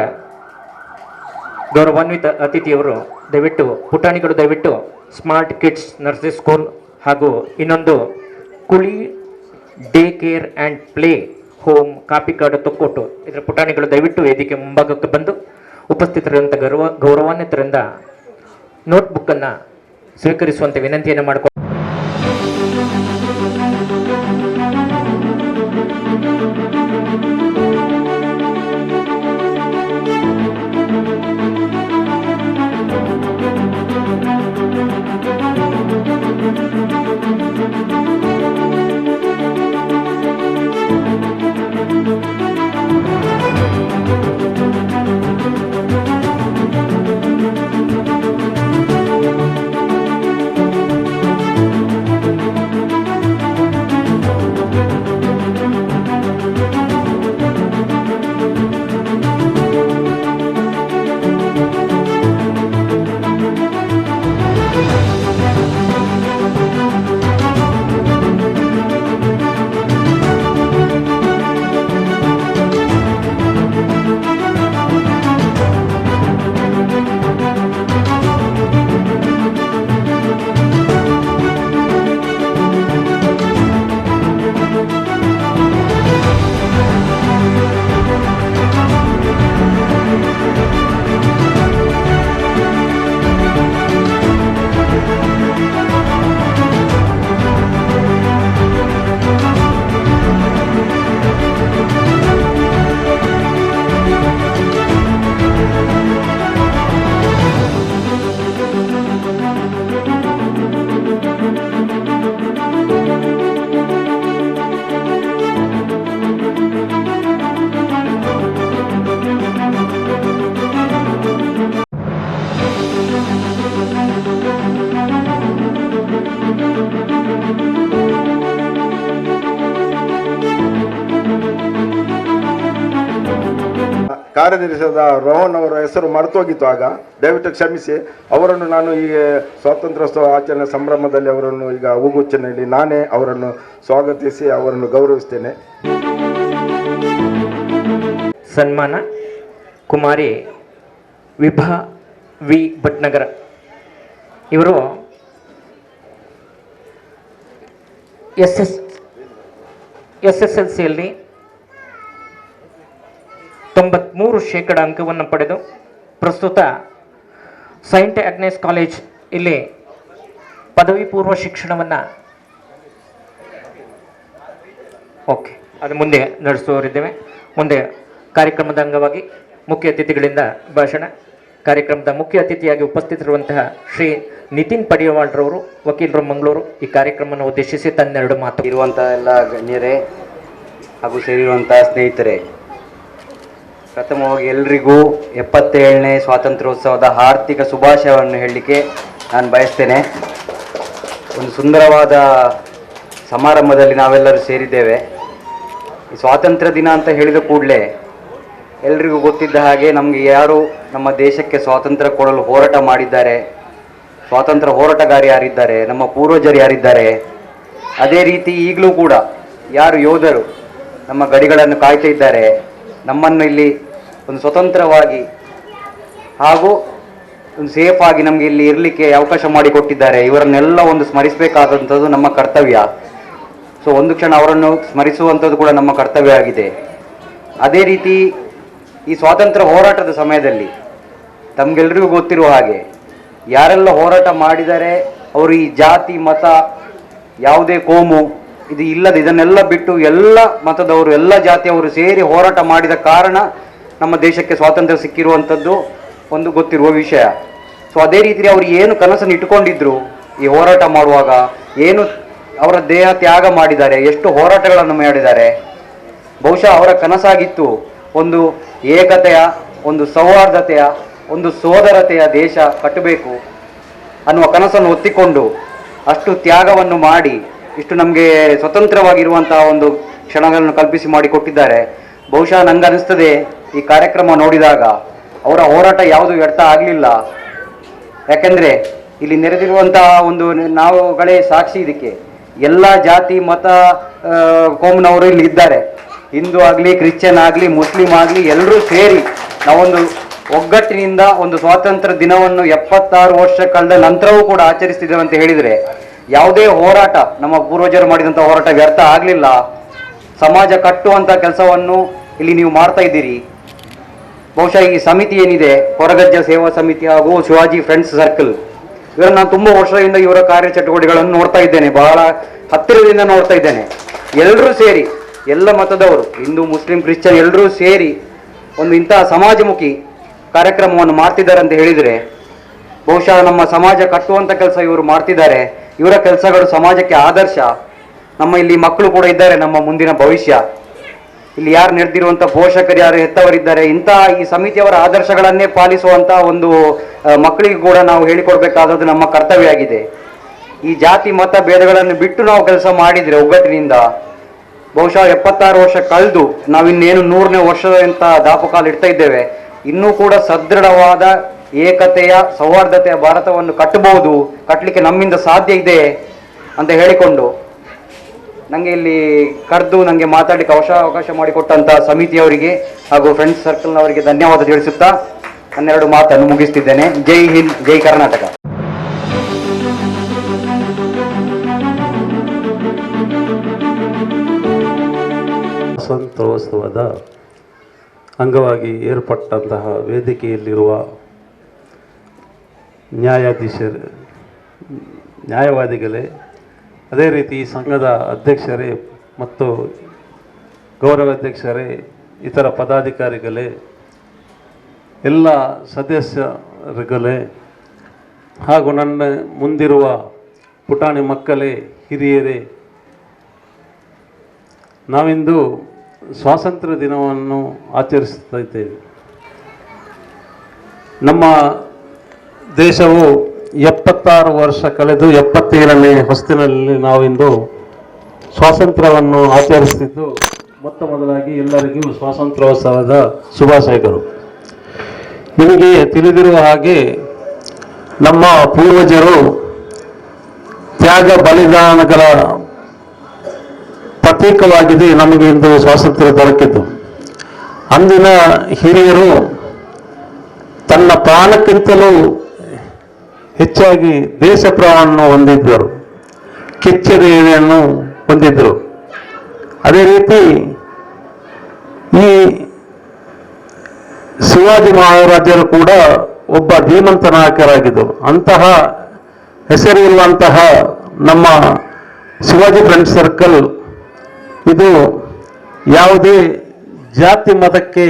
ಗೌರವಾನ್ವಿತ ಅತಿಥಿಯವರು ದಯವಿಟ್ಟು ಪುಟಾಣಿಗಳು ದಯವಿಟ್ಟು ಸ್ಮಾರ್ಟ್ ಕಿಡ್ಸ್ ನರ್ಸರಿ ಸ್ಕೂಲ್ ಹಾಗೂ ಇನ್ನೊಂದು ಕುಳಿ day care and play home Kapikad Thokkottu ಇದರ ಪುಟಾಣಿಗಳು ದಯವಿಟ್ಟು ವೇದಿಕೆ ಮುಂಭಾಗಕ್ಕೆ ಬಂದು ಉಪಸ್ಥಿತರಿರುವಂಥ ಗೌರವಾನ್ವಿತರಿಂದ ನೋಟ್ಬುಕ್ಕನ್ನು ಸ್ವೀಕರಿಸುವಂತೆ ವಿನಂತಿಯನ್ನು ಮಾಡಿಕೊಂಡು
ಕಾರ್ಯದರ್ಶಿಯಾದ ರೋಹನ್ ಅವರ ಹೆಸರು ಮರೆತೋಗಿತ್ತು. ಆಗ ದಯವಿಟ್ಟು ಕ್ಷಮಿಸಿ. ಅವರನ್ನು ನಾನು ಈ ಸ್ವಾತಂತ್ರ್ಯೋತ್ಸವ ಆಚರಣೆ ಸಂಭ್ರಮದಲ್ಲಿ ಅವರನ್ನು ಈಗ ಹೂಗುಚ್ಛ ನೀಡಿ ನಾನೇ ಅವರನ್ನು ಸ್ವಾಗತಿಸಿ ಅವರನ್ನು ಗೌರವಿಸ್ತೇನೆ.
ಸನ್ಮಾನ ಕುಮಾರಿ ವಿಭಾ ವಿ ಭಟ್ನಗರ ಇವರು SSLCಯಲ್ಲಿ 93% ಅಂಕವನ್ನು ಪಡೆದು ಪ್ರಸ್ತುತ ಸೈಂಟ್ ಆಗ್ನೆಸ್ ಕಾಲೇಜ್ ಇಲ್ಲಿ ಪದವಿ ಪೂರ್ವ ಶಿಕ್ಷಣವನ್ನು ಅದು ಮುಂದೆ ನಡೆಸುವವರಿದ್ದೇವೆ. ಮುಂದೆ ಕಾರ್ಯಕ್ರಮದ ಅಂಗವಾಗಿ ಮುಖ್ಯ ಅತಿಥಿಗಳಿಂದ ಭಾಷಣ. ಕಾರ್ಯಕ್ರಮದ ಮುಖ್ಯ ಅತಿಥಿಯಾಗಿ ಉಪಸ್ಥಿತರಿರುವಂತಹ ಶ್ರೀ ನಿತಿನ್ ಪಡಿಯವಾಳ್ರವರು, ವಕೀಲರು, ಮಂಗಳೂರು, ಈ ಕಾರ್ಯಕ್ರಮವನ್ನು ಉದ್ದೇಶಿಸಿ ತನ್ನೆರಡು ಮಾತು.
ಇರುವಂತಹ ಎಲ್ಲ ಗಣ್ಯರೇ ಹಾಗೂ ಸೇರಿರುವಂತಹ ಸ್ನೇಹಿತರೆ, ಪ್ರಥಮವಾಗಿ ಎಲ್ರಿಗೂ 77ನೇ ಸ್ವಾತಂತ್ರ್ಯೋತ್ಸವದ ಆರ್ಥಿಕ ಶುಭಾಶಯವನ್ನು ಹೇಳಲಿಕ್ಕೆ ನಾನು ಬಯಸ್ತೇನೆ. ಒಂದು ಸುಂದರವಾದ ಸಮಾರಂಭದಲ್ಲಿ ನಾವೆಲ್ಲರೂ ಸೇರಿದ್ದೇವೆ. ಈ ಸ್ವಾತಂತ್ರ್ಯ ದಿನ ಅಂತ ಹೇಳಿದ ಕೂಡಲೇ ಎಲ್ರಿಗೂ ಗೊತ್ತಿದ್ದ ಹಾಗೆ ನಮಗೆ ಯಾರು ನಮ್ಮ ದೇಶಕ್ಕೆ ಸ್ವಾತಂತ್ರ್ಯ ಕೊಡಲು ಹೋರಾಟ ಮಾಡಿದ್ದಾರೆ, ಸ್ವಾತಂತ್ರ್ಯ ಹೋರಾಟಗಾರ ಯಾರಿದ್ದಾರೆ, ನಮ್ಮ ಪೂರ್ವಜರು ಯಾರಿದ್ದಾರೆ, ಅದೇ ರೀತಿ ಈಗಲೂ ಕೂಡ ಯಾರು ಯೋಧರು ನಮ್ಮ ಗಡಿಗಳನ್ನು ಕಾಯ್ತಾ ಇದ್ದಾರೆ, ನಮ್ಮನ್ನು ಇಲ್ಲಿ ಒಂದು ಸ್ವತಂತ್ರವಾಗಿ ಹಾಗೂ ಒಂದು ಸೇಫ್ ಆಗಿ ನಮಗೆ ಇಲ್ಲಿ ಇರಲಿಕ್ಕೆ ಅವಕಾಶ ಮಾಡಿಕೊಟ್ಟಿದ್ದಾರೆ, ಇವರನ್ನೆಲ್ಲ ಒಂದು ಸ್ಮರಿಸಬೇಕಾದಂಥದ್ದು ನಮ್ಮ ಕರ್ತವ್ಯ. ಸೊ ಒಂದು ಕ್ಷಣ ಅವರನ್ನು ಸ್ಮರಿಸುವಂಥದ್ದು ಕೂಡ ನಮ್ಮ ಕರ್ತವ್ಯ ಆಗಿದೆ. ಅದೇ ರೀತಿ ಈ ಸ್ವಾತಂತ್ರ್ಯ ಹೋರಾಟದ ಸಮಯದಲ್ಲಿ ತಮಗೆಲ್ಲರಿಗೂ ಗೊತ್ತಿರುವ ಹಾಗೆ ಯಾರೆಲ್ಲ ಹೋರಾಟ ಮಾಡಿದ್ದಾರೆ ಅವರು ಈ ಜಾತಿ ಮತ ಯಾವುದೇ ಕೋಮು ಇದು ಇಲ್ಲದೆ ಇದನ್ನೆಲ್ಲ ಬಿಟ್ಟು ಎಲ್ಲ ಮತದವರು ಎಲ್ಲ ಜಾತಿಯವರು ಸೇರಿ ಹೋರಾಟ ಮಾಡಿದ ಕಾರಣ ನಮ್ಮ ದೇಶಕ್ಕೆ ಸ್ವಾತಂತ್ರ್ಯ ಸಿಕ್ಕಿರುವಂಥದ್ದು ಒಂದು ಗೊತ್ತಿರುವ ವಿಷಯ. ಸೊ ಅದೇ ರೀತಿ ಅವರು ಏನು ಕನಸನ್ನು ಇಟ್ಟುಕೊಂಡಿದ್ರು ಈ ಹೋರಾಟ ಮಾಡುವಾಗ, ಏನು ಅವರ ದೇಹ ತ್ಯಾಗ ಮಾಡಿದ್ದಾರೆ, ಎಷ್ಟು ಹೋರಾಟಗಳನ್ನು ಮಾಡಿದ್ದಾರೆ. ಬಹುಶಃ ಅವರ ಕನಸಾಗಿತ್ತು ಒಂದು ಏಕತೆಯ, ಒಂದು ಸೌಹಾರ್ದತೆಯ, ಒಂದು ಸೋದರತೆಯ ದೇಶ ಕಟ್ಟಬೇಕು ಅನ್ನುವ ಕನಸನ್ನು ಹೊತ್ತಿಕೊಂಡು ಅಷ್ಟು ತ್ಯಾಗವನ್ನು ಮಾಡಿ ಇಷ್ಟು ನಮಗೆ ಸ್ವತಂತ್ರವಾಗಿರುವಂತಹ ಒಂದು ಕ್ಷಣಗಳನ್ನು ಕಲ್ಪಿಸಿ ಮಾಡಿಕೊಟ್ಟಿದ್ದಾರೆ. ಬಹುಶಃ ನಂಗೆ ಅನಿಸ್ತದೆ ಈ ಕಾರ್ಯಕ್ರಮ ನೋಡಿದಾಗ ಅವರ ಹೋರಾಟ ಯಾವುದು ವ್ಯರ್ಥ ಆಗಲಿಲ್ಲ. ಯಾಕೆಂದರೆ ಇಲ್ಲಿ ನೆರೆದಿರುವಂತಹ ಒಂದು ನಾವುಗಳೇ ಸಾಕ್ಷಿ. ಇದಕ್ಕೆ ಎಲ್ಲ ಜಾತಿ ಮತ ಕೋಮ್ನವರು ಇಲ್ಲಿ ಇದ್ದಾರೆ. ಹಿಂದೂ ಆಗಲಿ, ಕ್ರಿಶ್ಚಿಯನ್ ಆಗಲಿ, ಮುಸ್ಲಿಂ ಆಗಲಿ ಎಲ್ಲರೂ ಸೇರಿ ನಾವೊಂದು ಒಗ್ಗಟ್ಟಿನಿಂದ ಒಂದು ಸ್ವಾತಂತ್ರ್ಯ ದಿನವನ್ನು 76 ವರ್ಷ ಕಳೆದ ನಂತರವೂ ಕೂಡ ಆಚರಿಸ್ತಿದ್ದೇವೆ ಅಂತ ಹೇಳಿದರೆ ಯಾವುದೇ ಹೋರಾಟ, ನಮ್ಮ ಪೂರ್ವಜರು ಮಾಡಿದಂಥ ಹೋರಾಟ ವ್ಯರ್ಥ ಆಗಲಿಲ್ಲ. ಸಮಾಜ ಕಟ್ಟುವಂಥ ಕೆಲಸವನ್ನು ಇಲ್ಲಿ ನೀವು ಮಾಡ್ತಾ ಇದ್ದೀರಿ. ಬಹುಶಃ ಈ ಸಮಿತಿ ಏನಿದೆ, ಕೊರಗಜ್ಜ ಸೇವಾ ಸಮಿತಿ ಹಾಗೂ ಶಿವಾಜಿ ಫ್ರೆಂಡ್ಸ್ ಸರ್ಕಲ್, ಇವರನ್ನು ನಾನು ತುಂಬ ವರ್ಷದಿಂದ ಇವರ ಕಾರ್ಯಚಟುವಟಿಕೆಗಳನ್ನು ನೋಡ್ತಾ ಇದ್ದೇನೆ, ಬಹಳ ಹತ್ತಿರದಿಂದ ನೋಡ್ತಾ ಇದ್ದೇನೆ. ಎಲ್ಲರೂ ಸೇರಿ, ಎಲ್ಲ ಮತದವರು, ಹಿಂದೂ ಮುಸ್ಲಿಂ ಕ್ರಿಶ್ಚಿಯನ್ ಎಲ್ಲರೂ ಸೇರಿ ಒಂದು ಇಂತಹ ಸಮಾಜಮುಖಿ ಕಾರ್ಯಕ್ರಮವನ್ನು ಮಾಡ್ತಿದ್ದಾರೆ ಅಂತ ಹೇಳಿದರೆ ಬಹುಶಃ ನಮ್ಮ ಸಮಾಜ ಕಟ್ಟುವಂಥ ಕೆಲಸ ಇವರು ಮಾಡ್ತಿದ್ದಾರೆ. ಇವರ ಕೆಲಸಗಳು ಸಮಾಜಕ್ಕೆ ಆದರ್ಶ. ನಮ್ಮ ಇಲ್ಲಿ ಮಕ್ಕಳು ಕೂಡ ಇದ್ದಾರೆ, ನಮ್ಮ ಮುಂದಿನ ಭವಿಷ್ಯ. ಇಲ್ಲಿ ಯಾರು ನಡೆದಿರುವಂಥ ಪೋಷಕರು, ಯಾರು ಹೆತ್ತವರಿದ್ದಾರೆ, ಇಂತಹ ಈ ಸಮಿತಿಯವರ ಆದರ್ಶಗಳನ್ನೇ ಪಾಲಿಸುವಂಥ ಒಂದು ಮಕ್ಕಳಿಗೆ ಕೂಡ ನಾವು ಹೇಳಿಕೊಡ್ಬೇಕಾದದ್ದು ನಮ್ಮ ಕರ್ತವ್ಯ ಆಗಿದೆ. ಈ ಜಾತಿ ಮತ ಭೇದಗಳನ್ನು ಬಿಟ್ಟು ನಾವು ಕೆಲಸ ಮಾಡಿದರೆ ಒಗ್ಗಟ್ಟಿನಿಂದ ಬಹುಶಃ 76 ವರ್ಷ ಕಳೆದು ನಾವಿನ್ನೇನು 100ನೇ ವರ್ಷದಂತ ದಾಪುಕಾಲು ಇಡ್ತಾ ಇದ್ದೇವೆ. ಇನ್ನೂ ಕೂಡ ಸದೃಢವಾದ ಏಕತೆಯ, ಸೌಹಾರ್ದತೆಯ ಭಾರತವನ್ನು ಕಟ್ಟಬಹುದು, ಕಟ್ಟಲಿಕ್ಕೆ ನಮ್ಮಿಂದ ಸಾಧ್ಯ ಇದೆ ಅಂತ ಹೇಳಿಕೊಂಡು ನನಗೆ ಇಲ್ಲಿ ಕರೆದು ನನಗೆ ಮಾತಾಡಲಿಕ್ಕೆ ಅವಕಾಶ ಮಾಡಿಕೊಟ್ಟಂಥ ಸಮಿತಿಯವರಿಗೆ ಹಾಗೂ ಫ್ರೆಂಡ್ಸ್ ಸರ್ಕಲ್ನವರಿಗೆ ಧನ್ಯವಾದ ತಿಳಿಸುತ್ತಾ ನನ್ನೆರಡು ಮಾತನ್ನು ಮುಗಿಸ್ತಿದ್ದೇನೆ. ಜೈ ಹಿಂದ್, ಜೈ ಕರ್ನಾಟಕ.
ಸ್ವಾತಂತ್ರ್ಯೋತ್ಸವದ ಅಂಗವಾಗಿ ಏರ್ಪಟ್ಟಂತಹ ವೇದಿಕೆಯಲ್ಲಿರುವ ನ್ಯಾಯವಾದಿಗಳೇ, ಅದೇ ರೀತಿ ಸಂಘದ ಅಧ್ಯಕ್ಷರೇ ಮತ್ತು ಗೌರವಾಧ್ಯಕ್ಷರೇ, ಇತರ ಪದಾಧಿಕಾರಿಗಳೇ, ಎಲ್ಲ ಸದಸ್ಯರುಗಳೇ ಹಾಗೂ ನನ್ನ ಮುಂದಿರುವ ಪುಟಾಣಿ ಮಕ್ಕಳೇ, ಹಿರಿಯರೇ, ನಾವಿಂದು ಸ್ವಾತಂತ್ರ್ಯ ದಿನವನ್ನು ಆಚರಿಸ್ತಾ ಇದ್ದೇವೆ. ನಮ್ಮ ದೇಶವು 76 ವರ್ಷ ಕಳೆದು 77ನೇ ಹೊಸ್ತಿನಲ್ಲಿ ನಾವಿಂದು ಸ್ವಾತಂತ್ರ್ಯವನ್ನು ಆಚರಿಸುತ್ತಿದ್ದು, ಮೊತ್ತ ಮೊದಲಾಗಿ ಎಲ್ಲರಿಗೂ ಸ್ವಾತಂತ್ರ್ಯೋತ್ಸವದ ಶುಭಾಶಯಗಳು. ನಿಮಗೆ ತಿಳಿದಿರುವ ಹಾಗೆ ನಮ್ಮ ಪೂರ್ವಜರು ತ್ಯಾಗ ಬಲಿದಾನಗಳ ಪ್ರತೀಕವಾಗಿದೆ ನಮಗೆ ಇಂದು ಸ್ವಾತಂತ್ರ್ಯ ದೊರಕಿದ್ದು. ಅಂದಿನ ಹಿರಿಯರು ತನ್ನ ಪ್ರಾಣಕ್ಕಿಂತಲೂ ಹೆಚ್ಚಾಗಿ ದೇಶಪ್ರೇಮವನ್ನು ಹೊಂದಿದ್ದರು, ಕಿಚ್ಚರಿಯನ್ನು ಹೊಂದಿದ್ದರು. ಅದೇ ರೀತಿ ಈ ಶಿವಾಜಿ ಮಹಾರಾಜರು ಕೂಡ ಒಬ್ಬ ಧೀಮಂತ ನಾಯಕರಾಗಿದ್ದರು. ಅಂತಹ ಹೆಸರಿರುವಂತಹ ನಮ್ಮ ಶಿವಾಜಿ ಫ್ರೆಂಡ್ಸ್ ಸರ್ಕಲ್ ಇದು ಯಾವುದೇ ಜಾತಿ ಮತಕ್ಕೆ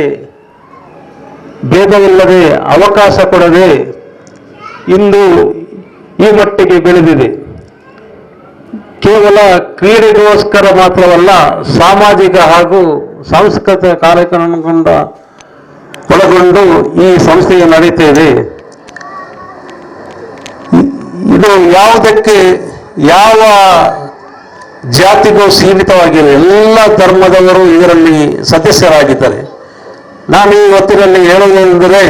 ಭೇದವಿಲ್ಲದೆ, ಅವಕಾಶ ಕೊಡದೆ ಇಂದು ಈ ಮಟ್ಟಿಗೆ ಬೆಳೆದಿದೆ. ಕೇವಲ ಕ್ರೀಡೆಗೋಸ್ಕರ ಮಾತ್ರವಲ್ಲ, ಸಾಮಾಜಿಕ ಹಾಗೂ ಸಾಂಸ್ಕೃತಿಕ ಕಾರ್ಯಕ್ರಮಗಳಿಂದ ಒಳಗೊಂಡು ಈ ಸಂಸ್ಥೆಯು ನಡೀತಾ ಇದೆ. ಇದು ಯಾವುದಕ್ಕೆ, ಯಾವ ಜಾತಿಗೂ ಸೀಮಿತವಾಗಿಲ್ಲ, ಎಲ್ಲ ಧರ್ಮದವರು ಇದರಲ್ಲಿ ಸದಸ್ಯರಾಗಿದ್ದಾರೆ. ನಾನು ಈ ಹೊತ್ತಿನಲ್ಲಿ ಹೇಳುವುದೆಂದರೆ,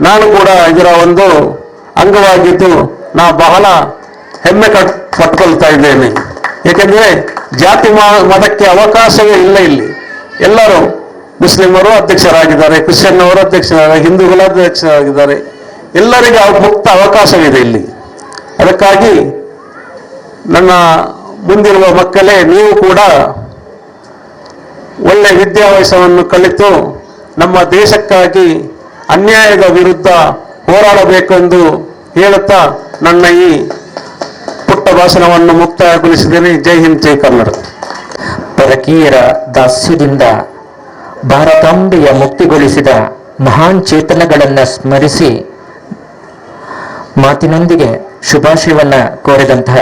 ನಾನು ಕೂಡ ಇದರ ಒಂದು ಅಂಗವಾಗಿದ್ದು ನಾ ಬಹಳ ಹೆಮ್ಮೆ ಪಟ್ಕೊಳ್ತಾ ಇದ್ದೇನೆ. ಏಕೆಂದರೆ ಜಾತಿ ಮತಕ್ಕೆ ಅವಕಾಶವೇ ಇಲ್ಲ ಇಲ್ಲಿ. ಎಲ್ಲರೂ ಮುಸ್ಲಿಮರು ಅಧ್ಯಕ್ಷರಾಗಿದ್ದಾರೆ, ಕ್ರಿಶ್ಚಿಯನ್ನವರು ಅಧ್ಯಕ್ಷರಾಗಿದ್ದಾರೆ, ಹಿಂದೂಗಳು ಅಧ್ಯಕ್ಷರಾಗಿದ್ದಾರೆ. ಎಲ್ಲರಿಗೂ ಮುಕ್ತ ಅವಕಾಶವಿದೆ ಇಲ್ಲಿ. ಅದಕ್ಕಾಗಿ ನನ್ನ ಮುಂದಿರುವ ಮಕ್ಕಳೇ, ನೀವು ಕೂಡ ಒಳ್ಳೆ ವಿದ್ಯಾಭ್ಯಾಸವನ್ನು ಕಲಿತು ನಮ್ಮ ದೇಶಕ್ಕಾಗಿ ಅನ್ಯಾಯದ ವಿರುದ್ಧ ಹೋರಾಡಬೇಕೆಂದು ಹೇಳುತ್ತಾ ನನ್ನ ಈ ಪುಟ್ಟ ಭಾಷಣವನ್ನು ಮುಕ್ತಾಯಗೊಳಿಸಿದ್ದೇನೆ. ಜೈ ಹಿಂದ್, ಜೈ ಕರ್ನಾಟಕ.
ಪರಕೀಯರ ದಾಸ್ಯದಿಂದ ಭಾರತಾಂಬೆಯ ಮುಕ್ತಿಗೊಳಿಸಿದ ಮಹಾನ್ ಚೇತನಗಳನ್ನು ಸ್ಮರಿಸಿ ಮಾತಿನೊಂದಿಗೆ ಶುಭಾಶಯವನ್ನ ಕೋರಿದಂತಹ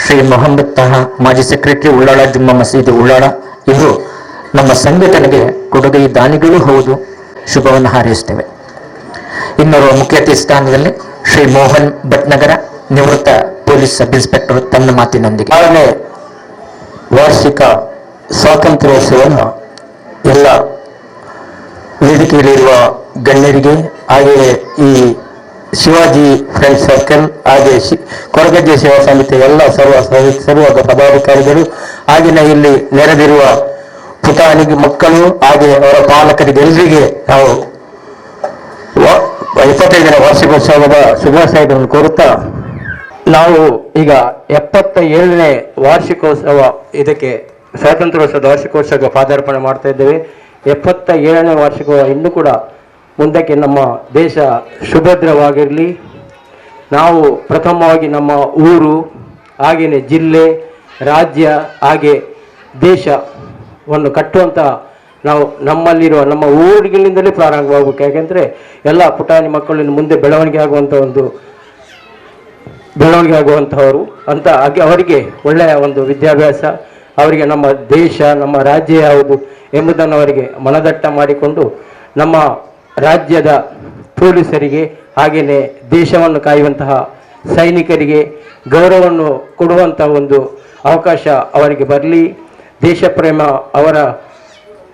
ಶ್ರೀ ಮೊಹಮ್ಮದ್ ತಹಾ, ಮಾಜಿ ಸೆಕ್ರೆಟರಿ, ಉಳ್ಳಾಳ ಜುಮ್ಮಾ ಮಸೀದಿ ಉಳ್ಳಾಳ, ಇವರು ನಮ್ಮ ಸಂಘಟನೆಗೆ ಕೊಡುಗೈ ದಾನಿಗಳೂ ಹೌದು. ಶುಭವನ್ನು ಹಾರೈಸ್ತೇವೆ. ಇನ್ನೋರ್ವ ಮುಖ್ಯ ಅತಿಥಿ ಸ್ಥಾನದಲ್ಲಿ ಶ್ರೀ ಮೋಹನ್ ಭಟ್ನಗರ, ನಿವೃತ್ತ ಪೊಲೀಸ್ ಸಬ್ ಇನ್ಸ್ಪೆಕ್ಟರ್, ತನ್ನ ಮಾತಿನೊಂದಿಗೆ
6ನೇ ವಾರ್ಷಿಕ ಸ್ವಾತಂತ್ರ್ಯೋತ್ಸವವನ್ನು ಎಲ್ಲ ವೇದಿಕೆಯಲ್ಲಿರುವ ಗಣ್ಯರಿಗೆ, ಹಾಗೆಯೇ ಈ ಶಿವಾಜಿ ಫ್ರೆಂಡ್ ಸರ್ಕಲ್, ಹಾಗೆ ಕೊರಗಜ್ಜೆ ಸೇವಾ ಸಮಿತಿಯ ಎಲ್ಲ ಸರ್ವ ಪದಾಧಿಕಾರಿಗಳು, ಹಾಗೆಯೇ ಇಲ್ಲಿ ನೆರೆದಿರುವ ಪುಟಾಣಿಗೆ ಮಕ್ಕಳು, ಹಾಗೆ ಅವರ ಪಾಲಕರಿಗೆ ಎಲ್ಲರಿಗೆ ನಾವು 25ನೇ ವಾರ್ಷಿಕೋತ್ಸವದ ಶುಭಾಶಯಗಳನ್ನು ಕೋರುತ್ತಾ,
ನಾವು ಈಗ 77ನೇ ವಾರ್ಷಿಕೋತ್ಸವ, ಇದಕ್ಕೆ ಸ್ವಾತಂತ್ರ್ಯೋತ್ಸವದ ವಾರ್ಷಿಕೋತ್ಸವ ಪಾದಾರ್ಪಣೆ ಮಾಡ್ತಾ ಇದ್ದೇವೆ. 77ನೇ ವಾರ್ಷಿಕೋತ್ಸವ ಇನ್ನೂ ಕೂಡ ಮುಂದಕ್ಕೆ ನಮ್ಮ ದೇಶ ಸುಭದ್ರವಾಗಿರಲಿ. ನಾವು ಪ್ರಥಮವಾಗಿ ನಮ್ಮ ಊರು, ಹಾಗೆಯೇ ಜಿಲ್ಲೆ, ರಾಜ್ಯ, ಹಾಗೆ ದೇಶವನ್ನು ಕಟ್ಟುವಂಥ ನಾವು ನಮ್ಮಲ್ಲಿರುವ ನಮ್ಮ ಊರುಗಳಿಂದಲೇ ಪ್ರಾರಂಭವಾಗಬೇಕು. ಯಾಕೆಂದರೆ ಎಲ್ಲ ಪುಟಾಣಿ ಮಕ್ಕಳಿಂದ ಮುಂದೆ ಬೆಳವಣಿಗೆ ಆಗುವಂಥವರು ಅಂತ ಅವರಿಗೆ ಒಳ್ಳೆಯ ಒಂದು ವಿದ್ಯಾಭ್ಯಾಸ, ಅವರಿಗೆ ನಮ್ಮ ದೇಶ, ನಮ್ಮ ರಾಜ್ಯ ಯಾವುದು ಎಂಬುದನ್ನು ಅವರಿಗೆ ಮನದಟ್ಟ ಮಾಡಿಕೊಂಡು ನಮ್ಮ ರಾಜ್ಯದ ಪೊಲೀಸರಿಗೆ, ಹಾಗೆಯೇ ದೇಶವನ್ನು ಕಾಯುವಂತಹ ಸೈನಿಕರಿಗೆ ಗೌರವವನ್ನು ಕೊಡುವಂಥ ಒಂದು ಅವಕಾಶ ಅವರಿಗೆ ಬರಲಿ. ದೇಶ ಪ್ರೇಮ ಅವರ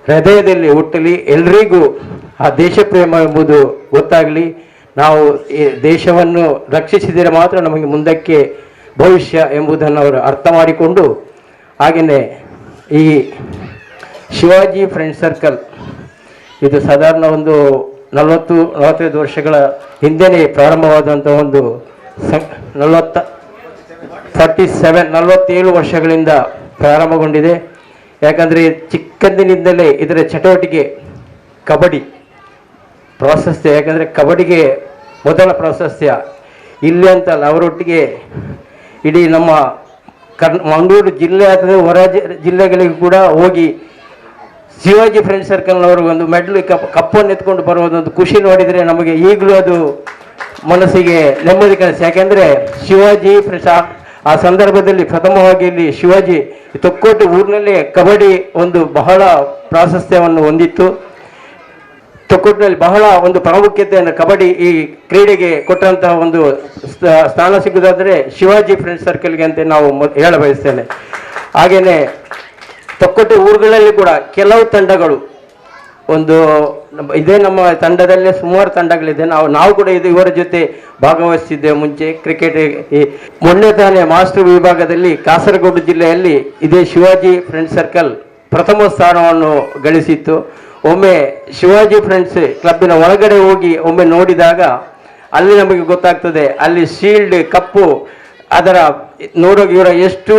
ಹೃದಯದಲ್ಲಿ ಹುಟ್ಟಲಿ. ಎಲ್ರಿಗೂ ಆ ದೇಶ ಪ್ರೇಮ ಎಂಬುದು ಗೊತ್ತಾಗಲಿ. ನಾವು ಈ ದೇಶವನ್ನು ರಕ್ಷಿಸಿದರೆ ಮಾತ್ರ ನಮಗೆ ಮುಂದಕ್ಕೆ ಭವಿಷ್ಯ ಎಂಬುದನ್ನು ಅವರು ಅರ್ಥ ಮಾಡಿಕೊಂಡು, ಹಾಗೆಯೇ ಈ ಶಿವಾಜಿ ಫ್ರೆಂಡ್ ಸರ್ಕಲ್ ಇದು ಸಾಧಾರಣ ಒಂದು 40-45 ವರ್ಷಗಳ ಹಿಂದೆಯೇ ಪ್ರಾರಂಭವಾದಂಥ ಒಂದು 47 ವರ್ಷಗಳಿಂದ ಪ್ರಾರಂಭಗೊಂಡಿದೆ. ಯಾಕಂದರೆ ಚಿಕ್ಕಂದಿನಿಂದಲೇ ಇದರ ಚಟುವಟಿಕೆ ಕಬಡ್ಡಿ ಪ್ರಾಶಸ್ತ್ಯ. ಯಾಕಂದರೆ ಕಬಡ್ಡಿಗೆ ಮೊದಲ ಪ್ರಾಶಸ್ತ್ಯ ಇಲ್ಲಿ ಅಂತಲ್ಲ, ಅವರೊಟ್ಟಿಗೆ ಇಡೀ ನಮ್ಮ ಮಂಗಳೂರು ಜಿಲ್ಲೆ ಅಥವಾ ಹೊರ ಜಿಲ್ಲೆಗಳಿಗೆ ಕೂಡ ಹೋಗಿ ಶಿವಾಜಿ ಫ್ರೆಂಡ್ ಸರ್ಕಲ್ನವರು ಒಂದು ಮೆಡಲ್ ಕಪ್ಪನ್ನು ಎತ್ಕೊಂಡು ಬರುವುದೊಂದು ಖುಷಿ ನೋಡಿದರೆ ನಮಗೆ ಈಗಲೂ ಅದು ಮನಸ್ಸಿಗೆ ನೆಮ್ಮದಿ ಕಲಿಸಿ. ಯಾಕೆಂದರೆ ಶಿವಾಜಿ ಫ್ರೆಂಡ್ಸ್ ಆ ಸಂದರ್ಭದಲ್ಲಿ ಪ್ರಥಮವಾಗಿ ಇಲ್ಲಿ ಶಿವಾಜಿ ತೊಕ್ಕೋಟೆ ಊರಿನಲ್ಲೇ ಕಬಡ್ಡಿ ಒಂದು ಬಹಳ ಪ್ರಾಶಸ್ತ್ಯವನ್ನು ಹೊಂದಿತ್ತು. ತೊಕ್ಕೋಟಿನಲ್ಲಿ ಬಹಳ ಒಂದು ಪ್ರಾಮುಖ್ಯತೆಯನ್ನು ಕಬಡ್ಡಿ ಈ ಕ್ರೀಡೆಗೆ ಕೊಟ್ಟಂತಹ ಒಂದು ಸ್ಥಾನ ಸಿಗುವುದಾದರೆ ಶಿವಾಜಿ ಫ್ರೆಂಡ್ ಸರ್ಕಲ್ಗೆ ಅಂತ ನಾವು ಹೇಳ ಬಯಸ್ತೇನೆ. ಹಾಗೆಯೇ ತೊಕ್ಕೋಟೆ ಊರುಗಳಲ್ಲಿ ಕೂಡ ಕೆಲವು ತಂಡಗಳು ಒಂದು ಇದೇ ನಮ್ಮ ತಂಡದಲ್ಲೇ ಸುಮಾರು ತಂಡಗಳಿದೆ. ನಾವು ಕೂಡ ಇವರ ಜೊತೆ ಭಾಗವಹಿಸಿದ್ದೇವೆ ಮುಂಚೆ ಕ್ರಿಕೆಟ್. ಈ ಮೊನ್ನೆ ತಾನೇ ಮಾಸ್ಟರ್ ವಿಭಾಗದಲ್ಲಿ ಕಾಸರಗೋಡು ಜಿಲ್ಲೆಯಲ್ಲಿ ಇದೇ ಶಿವಾಜಿ ಫ್ರೆಂಡ್ ಸರ್ಕಲ್ ಪ್ರಥಮ ಸ್ಥಾನವನ್ನು ಗಳಿಸಿತ್ತು. ಒಮ್ಮೆ ಶಿವಾಜಿ ಫ್ರೆಂಡ್ಸ್ ಕ್ಲಬ್ಬಿನ ಒಳಗಡೆ ಹೋಗಿ ಒಮ್ಮೆ ನೋಡಿದಾಗ ಅಲ್ಲಿ ನಮಗೆ ಗೊತ್ತಾಗ್ತದೆ, ಅಲ್ಲಿ ಶೀಲ್ಡ್ ಕಪ್ಪು ಅದರ ನೋಡೋಕೆ ಇವರ ಎಷ್ಟು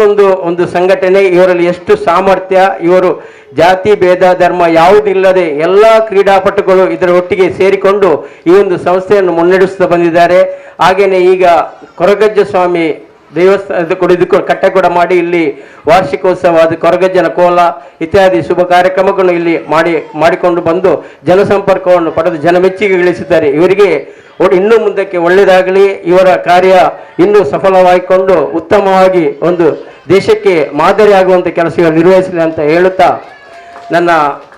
ಒಂದು ಸಂಘಟನೆ, ಇವರಲ್ಲಿ ಎಷ್ಟು ಸಾಮರ್ಥ್ಯ, ಇವರು ಜಾತಿ ಭೇದ ಧರ್ಮ ಯಾವುದಿಲ್ಲದೆ ಎಲ್ಲ ಕ್ರೀಡಾಪಟುಗಳು ಇದರ ಒಟ್ಟಿಗೆ ಸೇರಿಕೊಂಡು ಈ ಒಂದು ಸಂಸ್ಥೆಯನ್ನು ಮುನ್ನಡೆಸುತ್ತಾ ಬಂದಿದ್ದಾರೆ. ಹಾಗೆಯೇ ಈಗ ಕೊರಗಜ್ಜ ಸ್ವಾಮಿ ದೇವಸ್ಥಾನದ ಇದಕ್ಕೂ ಕಟ್ಟೆಕೊಡ ಮಾಡಿ ಇಲ್ಲಿ ವಾರ್ಷಿಕೋತ್ಸವ, ಅದು ಕೊರಗಜ್ಜನ ಕೋಲ ಇತ್ಯಾದಿ ಶುಭ ಕಾರ್ಯಕ್ರಮಗಳನ್ನು ಇಲ್ಲಿ ಮಾಡಿಕೊಂಡು ಬಂದು ಜನಸಂಪರ್ಕವನ್ನು ಪಡೆದು ಜನಮೆಚ್ಚುಗೆ ಗಳಿಸಿದ್ದಾರೆ. ಇವರಿಗೆ ಇನ್ನೂ ಮುಂದಕ್ಕೆ ಒಳ್ಳೆಯದಾಗಲಿ, ಇವರ ಕಾರ್ಯ ಇನ್ನೂ ಸಫಲವಾಗಿಕೊಂಡು ಉತ್ತಮವಾಗಿ ಒಂದು ದೇಶಕ್ಕೆ ಮಾದರಿಯಾಗುವಂಥ ಕೆಲಸ ಇವರು ನಿರ್ವಹಿಸಲಿ ಅಂತ ಹೇಳುತ್ತಾ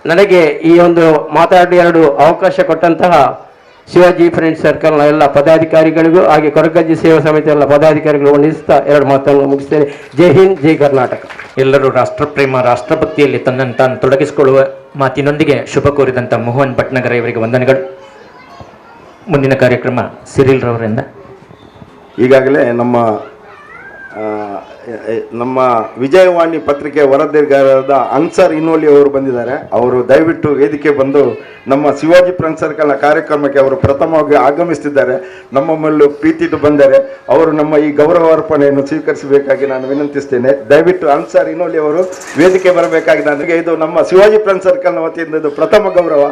ನನಗೆ ಈ ಒಂದು ಮಾತಾಡಿ 2 ಅವಕಾಶ ಕೊಟ್ಟಂತಹ ಶಿವಾಜಿ ಫ್ರೆಂಡ್ ಸರ್ಕಲ್ನ ಎಲ್ಲ ಪದಾಧಿಕಾರಿಗಳಿಗೂ ಹಾಗೆ ಕೊರಗಜ್ಜೆ ಸೇವಾ ಸಮಿತಿ ಎಲ್ಲ ಪದಾಧಿಕಾರಿಗಳು ವಂದಿಸುತ್ತಾ 2 ಮಾತನ್ನು ಮುಗಿಸ್ತೇನೆ. ಜೈ ಹಿಂದ್, ಜೈ ಕರ್ನಾಟಕ.
ಎಲ್ಲರೂ ರಾಷ್ಟ್ರಪ್ರೇಮ ರಾಷ್ಟ್ರಭಕ್ತಿಯಲ್ಲಿ ತನ್ನನ್ನು ತಾನು ತೊಡಗಿಸಿಕೊಳ್ಳುವ ಮಾತಿನೊಂದಿಗೆ ಶುಭ ಕೋರಿದಂಥ ಮೋಹನ್ ಭಟ್ನಗರ ಇವರಿಗೆ ವಂದನೆಗಳು. ಮುಂದಿನ ಕಾರ್ಯಕ್ರಮ ಸಿರಿಲ್ ರವರಿಂದ.
ಈಗಾಗಲೇ ನಮ್ಮ ವಿಜಯವಾಣಿ ಪತ್ರಿಕೆ ವರದಿಗಾರರಾದ ಅನ್ಸರ್ ಇನೋಲಿ ಅವರು ಬಂದಿದ್ದಾರೆ. ಅವರು ದಯವಿಟ್ಟು ವೇದಿಕೆ ಬಂದು ನಮ್ಮ ಶಿವಾಜಿ ಫ್ರೆಂಡ್ ಸರ್ಕಲ್ನ ಕಾರ್ಯಕ್ರಮಕ್ಕೆ ಅವರು ಪ್ರಥಮವಾಗಿ ಆಗಮಿಸುತ್ತಿದ್ದಾರೆ. ನಮ್ಮ ಮೇಲೂ ಪ್ರೀತಿಟ್ಟು ಬಂದರೆ ಅವರು ನಮ್ಮ ಈ ಗೌರವಾರ್ಪಣೆಯನ್ನು ಸ್ವೀಕರಿಸಬೇಕಾಗಿ ನಾನು ವಿನಂತಿಸ್ತೇನೆ. ದಯವಿಟ್ಟು ಅನ್ಸರ್ ಇನೋಲಿ ಅವರು ವೇದಿಕೆ ಬರಬೇಕಾಗಿ ನನಗೆ ಇದು ನಮ್ಮ ಶಿವಾಜಿ ಫ್ರೆಂಡ್ ಸರ್ಕಲ್ನ ವತಿಯಿಂದ ಇದು ಪ್ರಥಮ ಗೌರವ.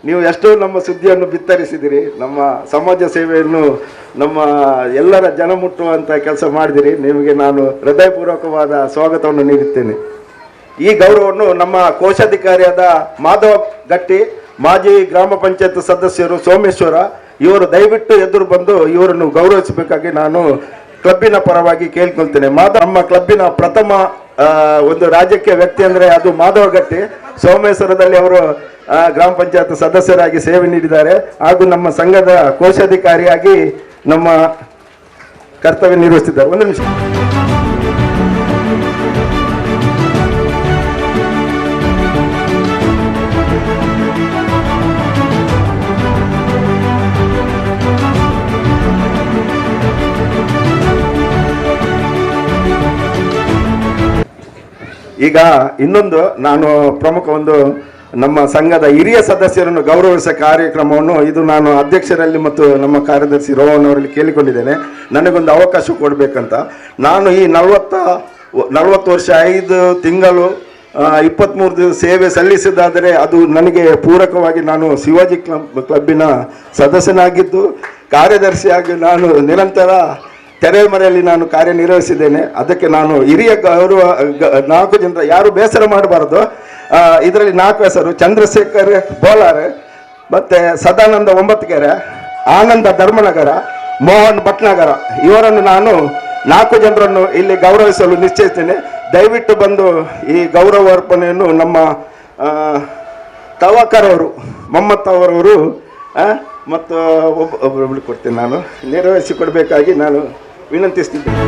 ನೀವು ಎಷ್ಟೋ ನಮ್ಮ ಸುದ್ದಿಯನ್ನು ಬಿತ್ತರಿಸಿದಿರಿ, ನಮ್ಮ ಸಮಾಜ ಸೇವೆಯನ್ನು ನಮ್ಮ ಎಲ್ಲರ ಜನ ಮುಟ್ಟುವಂಥ ಕೆಲಸ ಮಾಡಿದಿರಿ. ನಿಮಗೆ ನಾನು ಹೃದಯಪೂರ್ವಕವಾದ ಸ್ವಾಗತವನ್ನು ನೀಡುತ್ತೇನೆ. ಈ ಗೌರವವನ್ನು ನಮ್ಮ ಕೋಶಾಧಿಕಾರಿಯಾದ ಮಾಧವ ಗಟ್ಟಿ, ಮಾಜಿ ಗ್ರಾಮ ಪಂಚಾಯತ್ ಸದಸ್ಯರು ಸೋಮೇಶ್ವರ ಇವರು ದಯವಿಟ್ಟು ಎದುರು ಬಂದು ಇವರನ್ನು ಗೌರವಿಸಬೇಕಾಗಿ ನಾನು ಕ್ಲಬ್ಬಿನ ಪರವಾಗಿ ಕೇಳ್ಕೊಳ್ತೇನೆ. ನಮ್ಮ ಕ್ಲಬ್ಬಿನ ಪ್ರಥಮ ಒಂದು ರಾಜಕೀಯ ವ್ಯಕ್ತಿ ಅಂದರೆ ಅದು ಮಾಧವ ಗಟ್ಟಿ. ಸೋಮೇಶ್ವರದಲ್ಲಿ ಅವರು ಗ್ರಾಮ ಪಂಚಾಯತ್ ಸದಸ್ಯರಾಗಿ ಸೇವೆ ನೀಡಿದ್ದಾರೆ ಹಾಗೂ ನಮ್ಮ ಸಂಘದ ಕೋಶಾಧಿಕಾರಿಯಾಗಿ ನಮ್ಮ ಕರ್ತವ್ಯ ನಿರ್ವಹಿಸಿದ್ದಾರೆ. ಒಂದು ನಿಮಿಷ. ಈಗ ಇನ್ನೊಂದು ನಾನು ಪ್ರಮುಖ ಒಂದು ನಮ್ಮ ಸಂಘದ ಹಿರಿಯ ಸದಸ್ಯರನ್ನು ಗೌರವಿಸುವ ಕಾರ್ಯಕ್ರಮವನ್ನು ಇದು ನಾನು ಅಧ್ಯಕ್ಷರಲ್ಲಿ ಮತ್ತು ನಮ್ಮ ಕಾರ್ಯದರ್ಶಿ ರೋಹನ್ ಅವರಲ್ಲಿ ಕೇಳಿಕೊಂಡಿದ್ದೇನೆ. ನನಗೊಂದು ಅವಕಾಶ ಕೊಡಬೇಕಂತ. ನಾನು ಈ 40 ವರ್ಷ 5 ತಿಂಗಳು 23 ದಿವಸ ಸೇವೆ ಸಲ್ಲಿಸಿದ್ದಾದರೆ ಅದು ನನಗೆ ಪೂರಕವಾಗಿ ನಾನು ಶಿವಾಜಿ ಕ್ಲಬ್ಬಿನ ಸದಸ್ಯನಾಗಿದ್ದು ಕಾರ್ಯದರ್ಶಿಯಾಗಿ ನಾನು ನಿರಂತರ ತೆರೆಮರೆಯಲ್ಲಿ ನಾನು ಕಾರ್ಯನಿರ್ವಹಿಸಿದ್ದೇನೆ. ಅದಕ್ಕೆ ನಾನು ಹಿರಿಯ ಗೌರವ 4 ಜನರ ಯಾರು ಬೇಸರ ಮಾಡಬಾರದು. ಇದರಲ್ಲಿ 4 ಹೆಸರು: ಚಂದ್ರಶೇಖರ್ ಬೋಲಾರ್, ಮತ್ತೆ ಸದಾನಂದ ಒಂಬತ್ತಗೆರೆ, ಆನಂದ ಧರ್ಮನಗರ, ಮೋಹನ್ ಭಟ್ನಗರ, ಇವರನ್ನು ನಾನು 4 ಜನರನ್ನು ಇಲ್ಲಿ ಗೌರವಿಸಲು ನಿಶ್ಚಯಿಸ್ತೇನೆ. ದಯವಿಟ್ಟು ಬಂದು ಈ ಗೌರವ ಅರ್ಪಣೆಯನ್ನು ನಮ್ಮ ತವಾಕರ್ ಅವರು, ಮೊಹಮ್ಮದ್ ಅವರವರು ಮತ್ತು ಒಬ್ಬರು ಕೊಡ್ತೇನೆ, ನಾನು ನಿರ್ವಹಿಸಿಕೊಡ್ಬೇಕಾಗಿ ನಾನು ವಿನಂತಿಸ್ತಿದ್ದೇನೆ.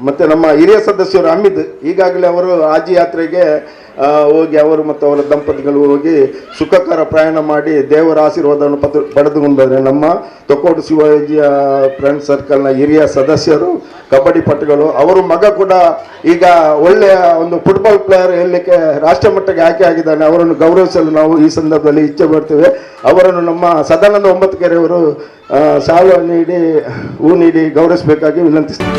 ಮತ್ತು ನಮ್ಮ ಹಿರಿಯ ಸದಸ್ಯರು ಹಮೀದ್, ಈಗಾಗಲೇ ಅವರು ಆಜಿ ಯಾತ್ರೆಗೆ ಹೋಗಿ ಅವರು ಮತ್ತು ಅವರ ದಂಪತಿಗಳು ಹೋಗಿ ಸುಖಕರ ಪ್ರಯಾಣ ಮಾಡಿ ದೇವರ ಆಶೀರ್ವಾದವನ್ನು ಪಡೆದುಕೊಂಡು ಬಂದರೆ ನಮ್ಮ ತೊಕ್ಕೋಡು ಶಿವಾಜಿಯ ಫ್ರೆಂಡ್ ಸರ್ಕಲ್ನ ಹಿರಿಯ ಸದಸ್ಯರು, ಕಬಡ್ಡಿ ಪಟುಗಳು, ಅವರು ಮಗ ಕೂಡ ಈಗ ಒಳ್ಳೆಯ ಒಂದು ಫುಟ್ಬಾಲ್ ಪ್ಲೇಯರ್ ಹೇಳಲಿಕ್ಕೆ ರಾಷ್ಟ್ರ ಮಟ್ಟಕ್ಕೆ ಆಯ್ಕೆ ಆಗಿದ್ದಾನೆ. ಅವರನ್ನು ಗೌರವಿಸಲು ನಾವು ಈ ಸಂದರ್ಭದಲ್ಲಿ ಇಚ್ಛೆ ಪಡ್ತೇವೆ. ಅವರನ್ನು ನಮ್ಮ ಸದಾನಂದ ಒಂಬತ್ತಗೆರೆ ಅವರು ಶಾಲು ನೀಡಿ ಹೂ ನೀಡಿ ಗೌರವಿಸಬೇಕಾಗಿ ವಿನಂತಿಸ್ತಾರೆ.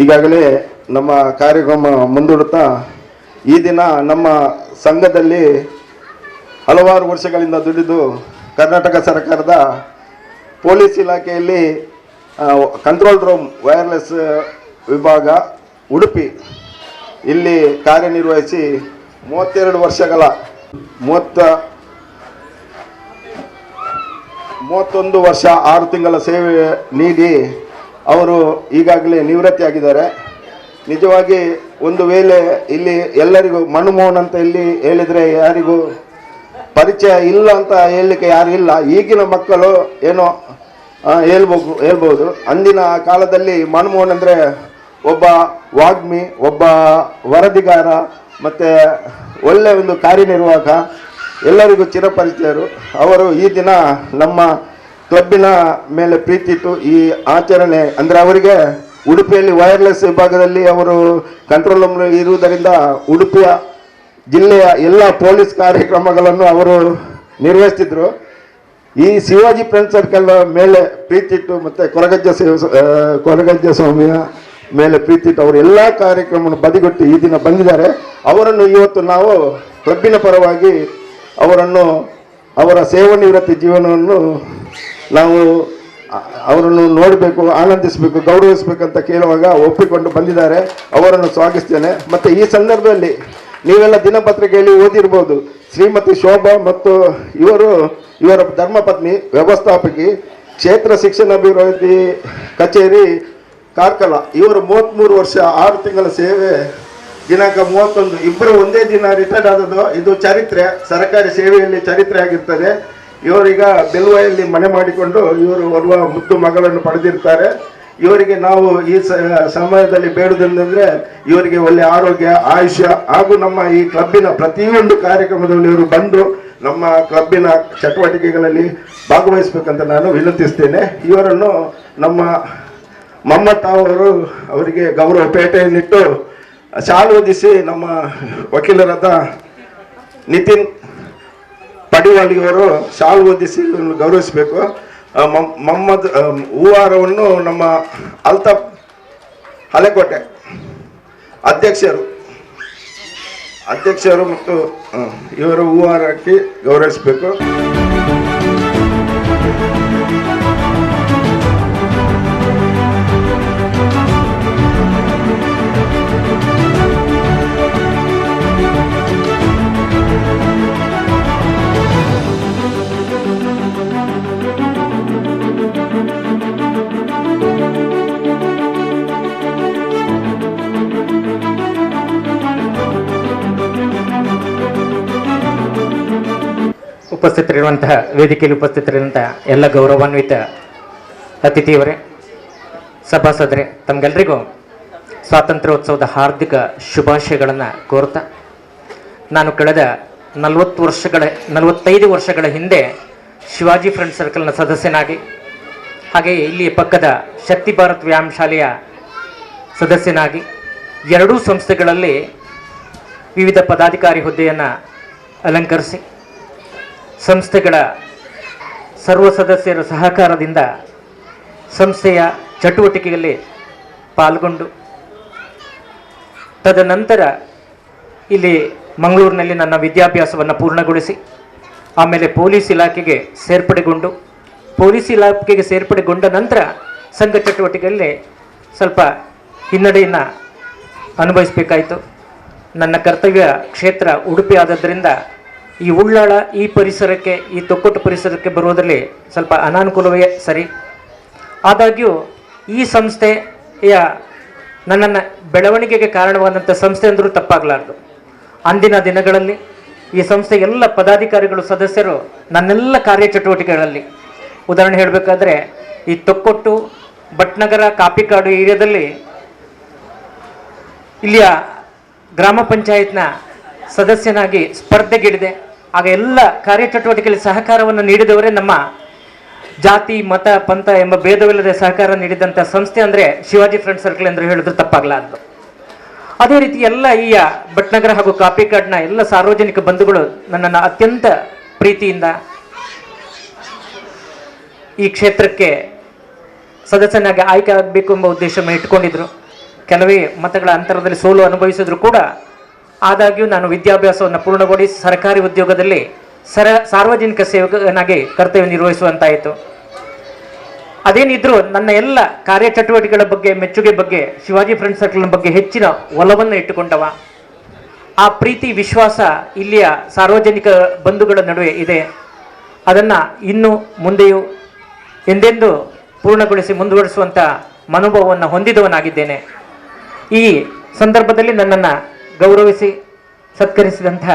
ಈಗಾಗಲೇ ನಮ್ಮ ಕಾರ್ಯಕ್ರಮ ಮುಂದೂಡುತ್ತಾ ಈ ದಿನ ನಮ್ಮ ಸಂಘದಲ್ಲಿ ಹಲವಾರು ವರ್ಷಗಳಿಂದ ದುಡಿದು ಕರ್ನಾಟಕ ಸರ್ಕಾರದ ಪೊಲೀಸ್ ಇಲಾಖೆಯಲ್ಲಿ ಕಂಟ್ರೋಲ್ ರೂಮ್ ವೈರ್ಲೆಸ್ ವಿಭಾಗ ಉಡುಪಿ ಇಲ್ಲಿ ಕಾರ್ಯನಿರ್ವಹಿಸಿ 32 ವರ್ಷಗಳ 31 ವರ್ಷ 6 ತಿಂಗಳ ಸೇವೆ ನೀಡಿ ಅವರು ಈಗಾಗಲೇ ನಿವೃತ್ತಿಯಾಗಿದ್ದಾರೆ. ನಿಜವಾಗಿ ಒಂದು ವೇಳೆ ಇಲ್ಲಿ ಎಲ್ಲರಿಗೂ ಮನಮೋಹನ್ ಅಂತ ಇಲ್ಲಿ ಹೇಳಿದರೆ ಯಾರಿಗೂ ಪರಿಚಯ ಇಲ್ಲ ಅಂತ ಹೇಳಲಿಕ್ಕೆ ಯಾರು ಇಲ್ಲ. ಈಗಿನ ಮಕ್ಕಳು ಏನೋ ಹೇಳ್ಬೋದು. ಅಂದಿನ ಕಾಲದಲ್ಲಿ ಮನಮೋಹನ್ ಅಂದರೆ ಒಬ್ಬ ವಾಗ್ಮಿ, ಒಬ್ಬ ವರದಿಗಾರ, ಮತ್ತು ಒಳ್ಳೆಯ ಒಂದು ಕಾರ್ಯನಿರ್ವಾಹಕ, ಎಲ್ಲರಿಗೂ ಚಿರಪರಿಚಯರು. ಅವರು ಈ ದಿನ ನಮ್ಮ ಕ್ಲಬ್ಬಿನ ಮೇಲೆ ಪ್ರೀತಿ ಇಟ್ಟು ಈ ಆಚರಣೆ ಅಂದರೆ ಅವರಿಗೆ ಉಡುಪಿಯಲ್ಲಿ ವೈರ್ಲೆಸ್ ವಿಭಾಗದಲ್ಲಿ ಅವರು ಕಂಟ್ರೋಲ್ ರೂಮ್ ಇರುವುದರಿಂದ ಉಡುಪಿಯ ಜಿಲ್ಲೆಯ ಎಲ್ಲ ಪೊಲೀಸ್ ಕಾರ್ಯಕ್ರಮಗಳನ್ನು ಅವರು ನಿರ್ವಹಿಸ್ತಿದ್ರು. ಈ ಶಿವಾಜಿ ಫ್ರೆಂಡ್ ಸರ್ಕಲ್ ಮೇಲೆ ಪ್ರೀತಿ ಇಟ್ಟು ಮತ್ತು ಕೊರಗಜ್ಜ ಸ್ವಾಮಿಯ ಮೇಲೆ ಪ್ರೀತಿ ಇಟ್ಟು ಅವರು ಎಲ್ಲ ಕಾರ್ಯಕ್ರಮವನ್ನು ಬದಿಗೊಟ್ಟು ಈ ದಿನ ಬಂದಿದ್ದಾರೆ. ಅವರನ್ನು ಇವತ್ತು ನಾವು ಕ್ಲಬ್ಬಿನ ಪರವಾಗಿ ಅವರ ಸೇವಾನಿವೃತ್ತಿ ಜೀವನವನ್ನು ನಾವು ಅವರನ್ನು ನೋಡಬೇಕು, ಆನಂದಿಸಬೇಕು, ಗೌರವಿಸಬೇಕಂತ ಕೇಳುವಾಗ ಒಪ್ಪಿಕೊಂಡು ಬಂದಿದ್ದಾರೆ. ಅವರನ್ನು ಸ್ವಾಗತಿಸ್ತೇನೆ. ಮತ್ತು ಈ ಸಂದರ್ಭದಲ್ಲಿ ನೀವೆಲ್ಲ ದಿನಪತ್ರಿಕೆಯಲ್ಲಿ ಓದಿರ್ಬೋದು, ಶ್ರೀಮತಿ ಶೋಭಾ ಮತ್ತು ಇವರ ಧರ್ಮಪತ್ನಿ ವ್ಯವಸ್ಥಾಪಕಿ, ಕ್ಷೇತ್ರ ದಿನಾಂಕ 31 ಇಬ್ಬರು ಒಂದೇ ದಿನ ರಿಟೈರ್ಡ್ ಆದದ್ದು. ಇದು ಚರಿತ್ರೆ, ಸರ್ಕಾರಿ ಸೇವೆಯಲ್ಲಿ ಚರಿತ್ರೆ ಆಗಿರ್ತದೆ. ಇವರೀಗ ಬೆಲ್ವಾಯಲ್ಲಿ ಮನೆ ಮಾಡಿಕೊಂಡು ಇವರು ಓರ್ವ ಮುದ್ದು ಮಗಳನ್ನು ಪಡೆದಿರ್ತಾರೆ. ಇವರಿಗೆ ನಾವು ಈ ಸಮಯದಲ್ಲಿ ಬೇಡುವುದೇನೆಂದರೆ ಇವರಿಗೆ ಒಳ್ಳೆ ಆರೋಗ್ಯ, ಆಯುಷ್ಯ ಹಾಗೂ ನಮ್ಮ ಈ ಕ್ಲಬ್ಬಿನ ಪ್ರತಿಯೊಂದು ಕಾರ್ಯಕ್ರಮದಲ್ಲಿ ಇವರು ಬಂದು ನಮ್ಮ ಕ್ಲಬ್ಬಿನ ಚಟುವಟಿಕೆಗಳಲ್ಲಿ ಭಾಗವಹಿಸಬೇಕಂತ ನಾನು ವಿನಂತಿಸ್ತೇನೆ. ಇವರನ್ನು ನಮ್ಮ ಮಮ್ಮತ್ ಅವರು ಅವರಿಗೆ ಗೌರವ ಪೇಟೆಯನ್ನಿಟ್ಟು ಶಾಲು ಹೊದಿಸಿ ನಮ್ಮ ವಕೀಲರಾದ ನಿತಿನ್ ಪಡಿವಳ್ಳಿಯವರು ಶಾಲು ಹೊದಿಸಿ ಗೌರವಿಸಬೇಕು. ಮೊಹಮ್ಮದ್ ಹೂವಾರವನ್ನು ನಮ್ಮ ಅಲ್ತಾಫ್ ಹಳೆಕೋಟೆ ಅಧ್ಯಕ್ಷರು ಮತ್ತು ಇವರು ಹೂವಾರಕ್ಕೆ ಗೌರವಿಸಬೇಕು.
ಉಪಸ್ಥಿತರಿರುವಂತಹ ವೇದಿಕೆಯಲ್ಲಿ ಉಪಸ್ಥಿತರಿರುವಂತಹ ಎಲ್ಲ ಗೌರವಾನ್ವಿತ ಅತಿಥಿಯವರೇ, ಸಭಾಸದರೇ, ತಮಗೆಲ್ಲರಿಗೂ ಸ್ವಾತಂತ್ರ್ಯೋತ್ಸವದ ಹಾರ್ದಿಕ ಶುಭಾಶಯಗಳನ್ನು ಕೋರ್ತಾ, ನಾನು ಕಳೆದ 45 ವರ್ಷಗಳ ಹಿಂದೆ ಶಿವಾಜಿ ಫ್ರೆಂಡ್ ಸರ್ಕಲ್ನ ಸದಸ್ಯನಾಗಿ, ಹಾಗೆಯೇ ಇಲ್ಲಿ ಪಕ್ಕದ ಶಕ್ತಿ ಭಾರತ್ ವ್ಯಾಯಾಮ ಶಾಲೆಯ ಸದಸ್ಯನಾಗಿ ಎರಡೂ ಸಂಸ್ಥೆಗಳಲ್ಲಿ ವಿವಿಧ ಪದಾಧಿಕಾರಿ ಹುದ್ದೆಯನ್ನು ಅಲಂಕರಿಸಿ ಸಂಸ್ಥೆಗಳ ಸರ್ವ ಸದಸ್ಯರ ಸಹಕಾರದಿಂದ ಸಂಸ್ಥೆಯ ಚಟುವಟಿಕೆಯಲ್ಲಿ ಪಾಲ್ಗೊಂಡು ತದನಂತರ ಇಲ್ಲಿ ಮಂಗಳೂರಿನಲ್ಲಿ ನನ್ನ ವಿದ್ಯಾಭ್ಯಾಸವನ್ನು ಪೂರ್ಣಗೊಳಿಸಿ ಆಮೇಲೆ ಪೊಲೀಸ್ ಇಲಾಖೆಗೆ ಸೇರ್ಪಡೆಗೊಂಡ ನಂತರ ಸಂಘ ಚಟುವಟಿಕೆಯಲ್ಲಿ ಸ್ವಲ್ಪ ಹಿನ್ನಡೆಯನ್ನು ಅನುಭವಿಸಬೇಕಾಯಿತು. ನನ್ನ ಕರ್ತವ್ಯ ಕ್ಷೇತ್ರ ಉಡುಪಿ ಆದದ್ದರಿಂದ ಈ ಉಳ್ಳಾಳ ಈ ಪರಿಸರಕ್ಕೆ, ಈ ತೊಕ್ಕೊಟ್ಟು ಪರಿಸರಕ್ಕೆ ಬರುವುದರಲ್ಲಿ ಸ್ವಲ್ಪ ಅನಾನುಕೂಲವೇ ಸರಿ. ಆದಾಗ್ಯೂ ಈ ಸಂಸ್ಥೆಯ ನನ್ನನ್ನು ಬೆಳವಣಿಗೆಗೆ ಕಾರಣವಾದಂಥ ಸಂಸ್ಥೆ ಅಂದರೂ ತಪ್ಪಾಗಲಾರದು. ಅಂದಿನ ದಿನಗಳಲ್ಲಿ ಈ ಸಂಸ್ಥೆಯ ಎಲ್ಲ ಪದಾಧಿಕಾರಿಗಳು, ಸದಸ್ಯರು ನನ್ನೆಲ್ಲ ಕಾರ್ಯಚಟುವಟಿಕೆಗಳಲ್ಲಿ, ಉದಾಹರಣೆ ಹೇಳಬೇಕಾದ್ರೆ ಈ ತೊಕ್ಕೊಟ್ಟು, ಭಟ್ನಗರ, ಕಾಪಿಕಾಡು ಏರಿಯಾದಲ್ಲಿ ಇಲ್ಲಿಯ ಗ್ರಾಮ ಪಂಚಾಯತ್ನ ಸದಸ್ಯನಾಗಿ ಸ್ಪರ್ಧೆಗಿಡಿದೆ. ಆಗ ಎಲ್ಲ ಕಾರ್ಯಚಟುವಟಿಕೆಯಲ್ಲಿ ಸಹಕಾರವನ್ನು ನೀಡಿದವರೇ ನಮ್ಮ ಜಾತಿ, ಮತ, ಪಂಥ ಎಂಬ ಭೇದವಿಲ್ಲದೆ ಸಹಕಾರ ನೀಡಿದಂಥ ಸಂಸ್ಥೆ ಅಂದರೆ ಶಿವಾಜಿ ಫ್ರೆಂಡ್ ಸರ್ಕಲ್ ಎಂದು ಹೇಳಿದ್ರು ತಪ್ಪಾಗಲಾರದು. ಅದೇ ರೀತಿ ಎಲ್ಲ ಈ ಭಟ್ನಗರ ಹಾಗೂ ಕಾಪಿಕಾಡ್ನ ಎಲ್ಲ ಸಾರ್ವಜನಿಕ ಬಂಧುಗಳು ನನ್ನನ್ನು ಅತ್ಯಂತ ಪ್ರೀತಿಯಿಂದ ಈ ಕ್ಷೇತ್ರಕ್ಕೆ ಸದಸ್ಯನಾಗಿ ಆಯ್ಕೆ ಆಗಬೇಕು ಎಂಬ ಉದ್ದೇಶವನ್ನು ಇಟ್ಕೊಂಡಿದ್ರು. ಕೆಲವೇ ಮತಗಳ ಅಂತರದಲ್ಲಿ ಸೋಲು ಅನುಭವಿಸಿದ್ರು ಕೂಡ ಆದಾಗ್ಯೂ ನಾನು ವಿದ್ಯಾಭ್ಯಾಸವನ್ನು ಪೂರ್ಣಗೊಳಿಸಿ ಸರ್ಕಾರಿ ಉದ್ಯೋಗದಲ್ಲಿ ಸಾರ್ವಜನಿಕ ಸೇವಕನಾಗಿ ಕರ್ತವ್ಯ ನಿರ್ವಹಿಸುವಂತಾಯಿತು. ಅದೇನಿದ್ರು ನನ್ನ ಎಲ್ಲ ಕಾರ್ಯಚಟುವಟಿಕೆಗಳ ಬಗ್ಗೆ, ಮೆಚ್ಚುಗೆ ಬಗ್ಗೆ, ಶಿವಾಜಿ ಫ್ರೆಂಡ್ ಸರ್ಕಲ್ನ ಬಗ್ಗೆ ಹೆಚ್ಚಿನ ಒಲವನ್ನು ಇಟ್ಟುಕೊಂಡವ. ಆ ಪ್ರೀತಿ, ವಿಶ್ವಾಸ ಇಲ್ಲಿಯ ಸಾರ್ವಜನಿಕ ಬಂಧುಗಳ ನಡುವೆ ಇದೆ. ಅದನ್ನು ಇನ್ನು ಮುಂದೆಯೂ ಎಂದೆಂದೂ ಪೂರ್ಣಗೊಳಿಸಿ ಮುಂದುವರಿಸುವಂಥ ಮನೋಭಾವವನ್ನು ಹೊಂದಿದವನಾಗಿದ್ದೇನೆ. ಈ ಸಂದರ್ಭದಲ್ಲಿ ನನ್ನನ್ನು ಗೌರವಿಸಿ ಸತ್ಕರಿಸಿದಂಥ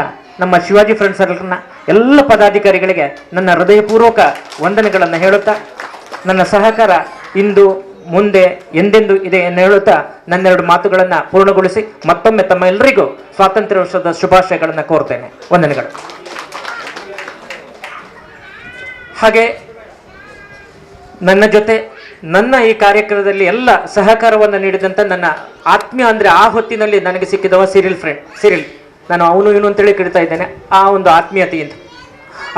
ನಮ್ಮ ಶಿವಾಜಿ ಫ್ರೆಂಡ್ ಸರ್ಕಲ್ನ ಎಲ್ಲ ಪದಾಧಿಕಾರಿಗಳಿಗೆ ನನ್ನ ಹೃದಯಪೂರ್ವಕ ವಂದನೆಗಳನ್ನು ಹೇಳುತ್ತಾ, ನನ್ನ ಸಹಕಾರ ಇಂದು ಮುಂದೆ ಎಂದೆಂದು ಇದೆ ಎಂದು ಹೇಳುತ್ತಾ ನನ್ನೆರಡು ಮಾತುಗಳನ್ನು ಪೂರ್ಣಗೊಳಿಸಿ ಮತ್ತೊಮ್ಮೆ ತಮ್ಮ ಎಲ್ಲರಿಗೂ ಸ್ವಾತಂತ್ರ್ಯೋತ್ಸವದ ಶುಭಾಶಯಗಳನ್ನು ಕೋರ್ತೇನೆ. ವಂದನೆಗಳು. ಹಾಗೆ ನನ್ನ ಜೊತೆ ನನ್ನ ಈ ಕಾರ್ಯಕ್ರಮದಲ್ಲಿ ಎಲ್ಲ ಸಹಕಾರವನ್ನು ನೀಡಿದಂಥ ನನ್ನ ಆತ್ಮೀಯ ಅಂದರೆ ಆ ಹೊತ್ತಿನಲ್ಲಿ ನನಗೆ ಸಿಕ್ಕಿದವ ಸಿರಿಲ್ ನಾನು ಅವನು ಇವನು ಅಂತೇಳಿ ಕರಿತಾ ಇದ್ದೇನೆ. ಆ ಒಂದು ಆತ್ಮೀಯತೆಯಿಂದ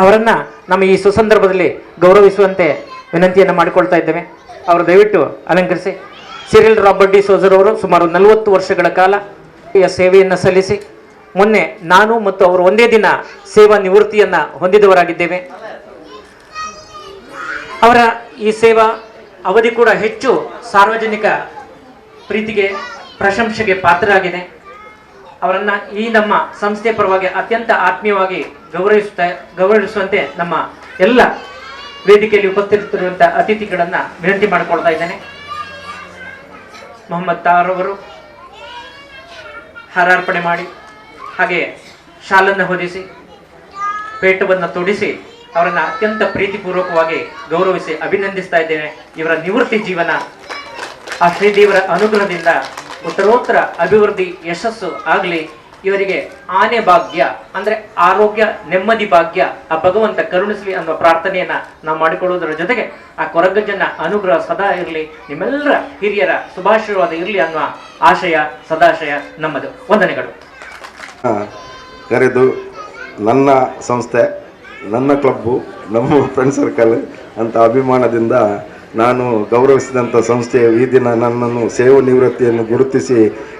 ಅವರನ್ನು ನಮ್ಮ ಈ ಸುಸಂದರ್ಭದಲ್ಲಿ ಗೌರವಿಸುವಂತೆ ವಿನಂತಿಯನ್ನು ಮಾಡಿಕೊಳ್ತಾ ಇದ್ದೇವೆ. ಅವರು ದಯವಿಟ್ಟು ಅಲಂಕರಿಸಿ. ಸಿರಿಲ್ ರಾಬರ್ಟ್ ಡಿ ಸೋಜರ್ ಅವರು ಸುಮಾರು 40 ವರ್ಷಗಳ ಕಾಲ ಈ ಸೇವೆಯನ್ನು ಸಲ್ಲಿಸಿ ಮೊನ್ನೆ ನಾನು ಮತ್ತು ಅವರು ಒಂದೇ ದಿನ ಸೇವಾ ನಿವೃತ್ತಿಯನ್ನು ಹೊಂದಿದವರಾಗಿದ್ದೇವೆ. ಅವರ ಈ ಸೇವಾ ಅವಧಿ ಕೂಡ ಹೆಚ್ಚು ಸಾರ್ವಜನಿಕ ಪ್ರೀತಿಗೆ, ಪ್ರಶಂಸೆಗೆ ಪಾತ್ರರಾಗಿದೆ. ಅವರನ್ನು ಈ ನಮ್ಮ ಸಂಸ್ಥೆ ಪರವಾಗಿ ಅತ್ಯಂತ ಆತ್ಮೀಯವಾಗಿ ಗೌರವಿಸುವಂತೆ ನಮ್ಮ ಎಲ್ಲ ವೇದಿಕೆಯಲ್ಲಿ ಉಪಸ್ಥಿತರಿರುವಂಥ ಅತಿಥಿಗಳನ್ನು ವಿನಂತಿ ಮಾಡಿಕೊಳ್ತಾ ಇದ್ದೇನೆ. ಮೊಹಮ್ಮದ್ ತಾರ್ ಅವರು ಹಾರಾರ್ಪಣೆ ಮಾಡಿ ಹಾಗೆ ಶಾಲನ್ನು ಹೊದಿಸಿ ಪೇಟವನ್ನು ತೊಡಿಸಿ ಅವರನ್ನು ಅತ್ಯಂತ ಪ್ರೀತಿಪೂರ್ವಕವಾಗಿ ಗೌರವಿಸಿ ಅಭಿನಂದಿಸ್ತಾ ಇದ್ದೇನೆ. ಇವರ ನಿವೃತ್ತಿ ಜೀವನ ಆ ಶ್ರೀದೇವರ ಅನುಗ್ರಹದಿಂದ ಉತ್ತರೋತ್ತರ ಅಭಿವೃದ್ಧಿ ಯಶಸ್ಸು ಆಗಲಿ. ಇವರಿಗೆ ಆನೆ ಭಾಗ್ಯ ಅಂದ್ರೆ ಆರೋಗ್ಯ ನೆಮ್ಮದಿ ಭಾಗ್ಯ ಆ ಭಗವಂತ ಕರುಣಿಸಲಿ ಅನ್ನುವ ಪ್ರಾರ್ಥನೆಯನ್ನ ನಾವು ಮಾಡಿಕೊಳ್ಳುವುದರ ಜೊತೆಗೆ ಆ ಕೊರಗಜ್ಜನ ಅನುಗ್ರಹ ಸದಾ ಇರಲಿ, ನಿಮ್ಮೆಲ್ಲರ ಹಿರಿಯರ ಶುಭಾಶೀರ್ವಾದ ಇರಲಿ ಅನ್ನುವ ಆಶಯ ಸದಾಶಯ ನಮ್ಮದು. ವಂದನೆಗಳು.
ಕರೆದು ನನ್ನ ಸಂಸ್ಥೆ, ನನ್ನ ಕ್ಲಬ್ಬು, ನಮ್ಮ ಫ್ರೆಂಡ್ ಸರ್ಕಲ್ ಅಂತ ಅಭಿಮಾನದಿಂದ ನಾನು ಗೌರವಿಸಿದಂಥ ಸಂಸ್ಥೆಯು ಈ ದಿನ ನನ್ನನ್ನು ಸೇವಾ ನಿವೃತ್ತಿಯನ್ನು ಗುರುತಿಸಿ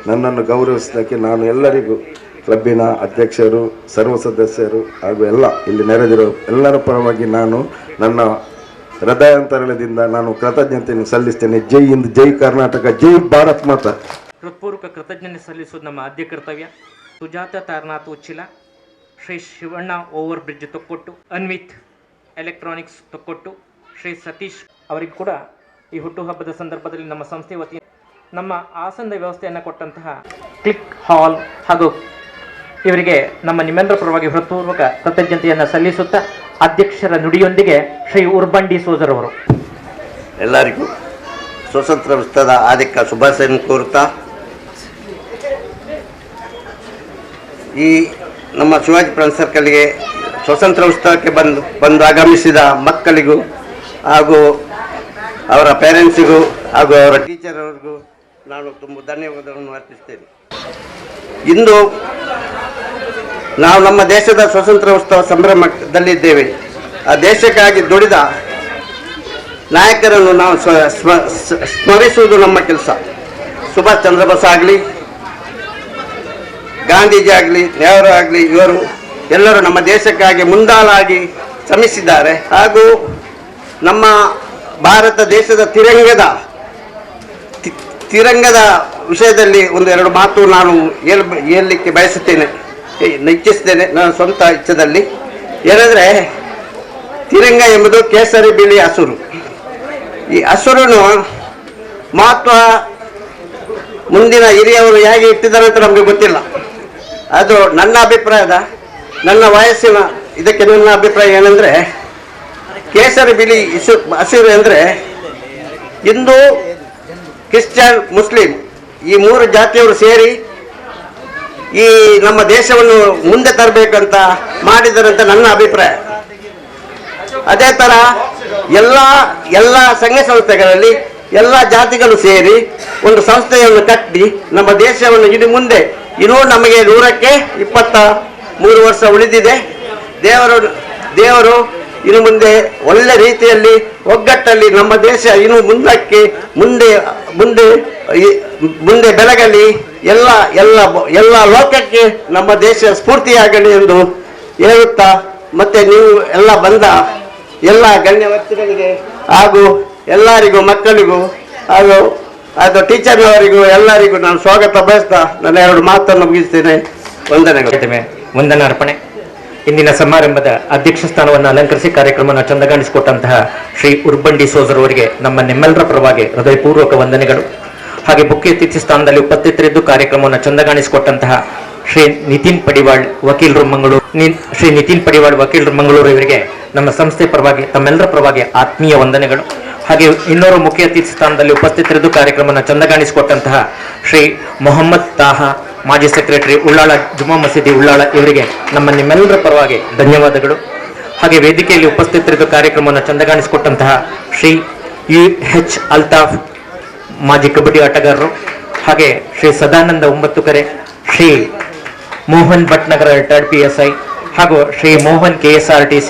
ನನ್ನನ್ನು ಗೌರವಿಸಿದ್ದಕ್ಕೆ ನಾನು ಎಲ್ಲರಿಗೂ, ಕ್ಲಬ್ಬಿನ ಅಧ್ಯಕ್ಷರು, ಸರ್ವ ಸದಸ್ಯರು ಹಾಗೂ ಎಲ್ಲ ಇಲ್ಲಿ ನೆರೆದಿರೋ ಎಲ್ಲರ ಪರವಾಗಿ ನಾನು ನನ್ನ ಹೃದಯಾಂತರದಿಂದ ನಾನು ಕೃತಜ್ಞತೆಯನ್ನು ಸಲ್ಲಿಸ್ತೇನೆ. ಜೈ ಹಿಂದ್, ಜೈ ಕರ್ನಾಟಕ, ಜೈ ಭಾರತ್ ಮಾತಾ.
ಹೃತ್ಪೂರ್ವಕ ಕೃತಜ್ಞತೆ ಸಲ್ಲಿಸುವುದು ನಮ್ಮ ಆದ್ಯ ಕರ್ತವ್ಯ. Sujatha Taranath Uchila, Shri Shivanna over bridge Thokkottu, Anvith electronics Thokkottu, Shri Satish ಅವರಿಗೂ ಕೂಡ ಈ ಹುಟ್ಟುಹಬ್ಬದ ಸಂದರ್ಭದಲ್ಲಿ ನಮ್ಮ ಸಂಸ್ಥೆ ವತಿಯ ನಮ್ಮ ಆಸನದ ವ್ಯವಸ್ಥೆಯನ್ನು ಕೊಟ್ಟಂತಹ ಕ್ಲಿಕ್ ಹಾಲ್ ಹಾಗೂ ಇವರಿಗೆ ನಮ್ಮ ನಿಮ್ಮೆಲ್ಲರ ಪರವಾಗಿ ಹೃತ್ಪೂರ್ವಕ ಕೃತಜ್ಞತೆಯನ್ನು ಸಲ್ಲಿಸುತ್ತಾ ಅಧ್ಯಕ್ಷರ ನುಡಿಯೊಂದಿಗೆ ಶ್ರೀ ಉರ್ಬಂಡಿ ಸೋಜರ್ ಅವರು
ಎಲ್ಲರಿಗೂ ಸ್ವಾತಂತ್ರ್ಯ ಉತ್ಸವದ ಹಾರ್ದಿಕ ಶುಭಾಶಯ ಕೋರುತ್ತಾ, ಈ ನಮ್ಮ ಶಿವಾಜಿ ಫ್ರೆಂಡ್ ಸರ್ಕಲ್ಗೆ ಸ್ವಾತಂತ್ರ್ಯ ಉತ್ಸವಕ್ಕೆ ಬಂದು ಆಗಮಿಸಿದ ಮಕ್ಕಳಿಗೂ ಹಾಗೂ ಅವರ ಪೇರೆಂಟ್ಸಿಗೂ ಹಾಗೂ ಅವರ ಟೀಚರ್ ಅವರಿಗೂ ನಾನು ತುಂಬ ಧನ್ಯವಾದಗಳನ್ನು ಅರ್ಪಿಸ್ತೇನೆ. ಇಂದು ನಾವು ನಮ್ಮ ದೇಶದ ಸ್ವಾತಂತ್ರ್ಯ ಉತ್ಸವ ಸಂಭ್ರಮದಲ್ಲಿದ್ದೇವೆ. ಆ ದೇಶಕ್ಕಾಗಿ ದುಡಿದ ನಾಯಕರನ್ನು ನಾವು ಸ್ಮರಿಸುವುದು ನಮ್ಮ ಕೆಲಸ. ಸುಭಾಷ್ ಚಂದ್ರ ಬೋಸ್ ಆಗಲಿ, ಗಾಂಧೀಜಿ ಆಗಲಿ, ನೆಹರು ಆಗಲಿ, ಇವರು ಎಲ್ಲರೂ ನಮ್ಮ ದೇಶಕ್ಕಾಗಿ ಮುಂದಾಳಾಗಿ ಶ್ರಮಿಸಿದ್ದಾರೆ. ಹಾಗೂ ನಮ್ಮ ಭಾರತ ದೇಶದ ತಿರಂಗದ ವಿಷಯದಲ್ಲಿ ಒಂದೆರಡು ಮಾತು ನಾನು ಹೇಳಲಿಕ್ಕೆ ಇಚ್ಛಿಸ್ತೇನೆ. ನನ್ನ ಸ್ವಂತ ಇಚ್ಛೆದಲ್ಲಿ ಏನಂದರೆ, ತಿರಂಗ ಎಂಬುದು ಕೇಸರಿ ಬಿಳಿ ಹಸುರು. ಈ ಹಸುರನು ಮಹತ್ವ ಮುಂದಿನ ಹಿರಿಯವರು ಹೇಗೆ ಇಟ್ಟಿದ್ದಾರೆ ಅಂತ ನಮಗೆ ಗೊತ್ತಿಲ್ಲ. ಅದು ನನ್ನ ನನ್ನ ವಯಸ್ಸಿನ ಇದಕ್ಕೆ ನನ್ನ ಅಭಿಪ್ರಾಯ ಏನಂದರೆ, ಕೇಸರಿ ಬಿಳಿ ಹಸಿರು ಅಂದರೆ ಹಿಂದೂ, ಕ್ರಿಶ್ಚಿಯನ್, ಮುಸ್ಲಿಂ ಈ ಮೂರು ಜಾತಿಯವರು ಸೇರಿ ಈ ನಮ್ಮ ದೇಶವನ್ನು ಮುಂದೆ ತರಬೇಕಂತ ಮಾಡಿದರಂತ ನನ್ನ ಅಭಿಪ್ರಾಯ. ಅದೇ ಥರ ಎಲ್ಲ ಸಂಘ ಸಂಸ್ಥೆಗಳಲ್ಲಿ ಎಲ್ಲ ಜಾತಿಗಳು ಸೇರಿ ಒಂದು ಸಂಸ್ಥೆಯನ್ನು ಕಟ್ಟಿ ನಮ್ಮ ದೇಶವನ್ನು ಇನ್ನೂ ನಮಗೆ 100ಕ್ಕೆ 23 ವರ್ಷ ಉಳಿದಿದೆ. ದೇವರು ಇನ್ನು ಮುಂದೆ ಒಳ್ಳೆ ರೀತಿಯಲ್ಲಿ ಒಗ್ಗಟ್ಟಲ್ಲಿ ನಮ್ಮ ದೇಶ ಇನ್ನು ಮುಂದೆ ಬೆಳಗಲಿ, ಎಲ್ಲ ಲೋಕಕ್ಕೆ ನಮ್ಮ ದೇಶ ಸ್ಫೂರ್ತಿಯಾಗಲಿ ಎಂದು ಹೇಳುತ್ತಾ, ಮತ್ತೆ ನೀವು ಎಲ್ಲ ಬಂದ ಎಲ್ಲ ಗಣ್ಯ ವ್ಯಕ್ತಿಗಳಿಗೆ ಹಾಗೂ ಎಲ್ಲರಿಗೂ, ಮಕ್ಕಳಿಗೂ ಹಾಗೂ ಟೀಚರ್ನವರಿಗೂ ಎಲ್ಲರಿಗೂ ನಾನು ಸ್ವಾಗತ ಬಯಸ್ತಾ ನನ್ನ 2 ಮಾತನ್ನು ಮುಗಿಸ್ತೇನೆ. ವಂದನೆಗಳು.
ವಂದನಾರ್ಪಣೆ. ಇಂದಿನ ಸಮಾರಂಭದ ಅಧ್ಯಕ್ಷ ಸ್ಥಾನವನ್ನು ಅಲಂಕರಿಸಿ ಕಾರ್ಯಕ್ರಮವನ್ನು ಚಂದಗಾಣಿಸಿಕೊಟ್ಟಂತಹ ಶ್ರೀ ಉರ್ಬಂಡಿ ಸೋಜರ್ ಅವರಿಗೆ ನಮ್ಮ ನಿಮ್ಮೆಲ್ಲರ ಪರವಾಗಿ ಹೃದಯಪೂರ್ವಕ ವಂದನೆಗಳು. ಹಾಗೆ ಮುಖ್ಯ ಅತಿಥಿ ಸ್ಥಾನದಲ್ಲಿ ಉಪಸ್ಥಿತರಿದ್ದು ಕಾರ್ಯಕ್ರಮವನ್ನು ಚಂದಗಾಣಿಸಿಕೊಟ್ಟಂತಹ ಶ್ರೀ ನಿತಿನ್ ಪಡಿವಾಳ್ ವಕೀಲರು ಮಂಗಳೂರು ಇವರಿಗೆ ನಮ್ಮ ಸಂಸ್ಥೆ ಪರವಾಗಿ ತಮ್ಮೆಲ್ಲರ ಪರವಾಗಿ ಆತ್ಮೀಯ ವಂದನೆಗಳು. ಹಾಗೆ ಇನ್ನೋರು ಮುಖ್ಯ ಅತಿಥಿ ಸ್ಥಾನದಲ್ಲಿ ಉಪಸ್ಥಿತರಿದ್ದು ಕಾರ್ಯಕ್ರಮವನ್ನು ಚಂದಗಾಣಿಸಿಕೊಟ್ಟಂತಹ ಶ್ರೀ ಮೊಹಮ್ಮದ್ ತಾಹಾ ಮಾಜಿ ಸೆಕ್ರೆಟರಿ ಉಳ್ಳಾಳ ಜುಮಾ ಮಸೀದಿ ಉಳ್ಳಾಳ ಇವರಿಗೆ ನಮ್ಮ ನಿಮ್ಮೆಲ್ಲರ ಪರವಾಗಿ ಧನ್ಯವಾದಗಳು. ಹಾಗೆ ವೇದಿಕೆಯಲ್ಲಿ ಉಪಸ್ಥಿತರಿದ್ದು ಕಾರ್ಯಕ್ರಮವನ್ನು ಚಂದಗಾಣಿಸಿಕೊಟ್ಟಂತಹ ಶ್ರೀ UH ಅಲ್ತಾಫ್ ಮಾಜಿ ಕಬಡ್ಡಿ ಆಟಗಾರರು, ಹಾಗೆ ಶ್ರೀ ಸದಾನಂದ 9 ಕರೆ, ಶ್ರೀ ಮೋಹನ್ ಭಟ್ನಗರ ರಿಟೈರ್ಡ್ PSI ಹಾಗೂ ಶ್ರೀ ಮೋಹನ್ KSRTC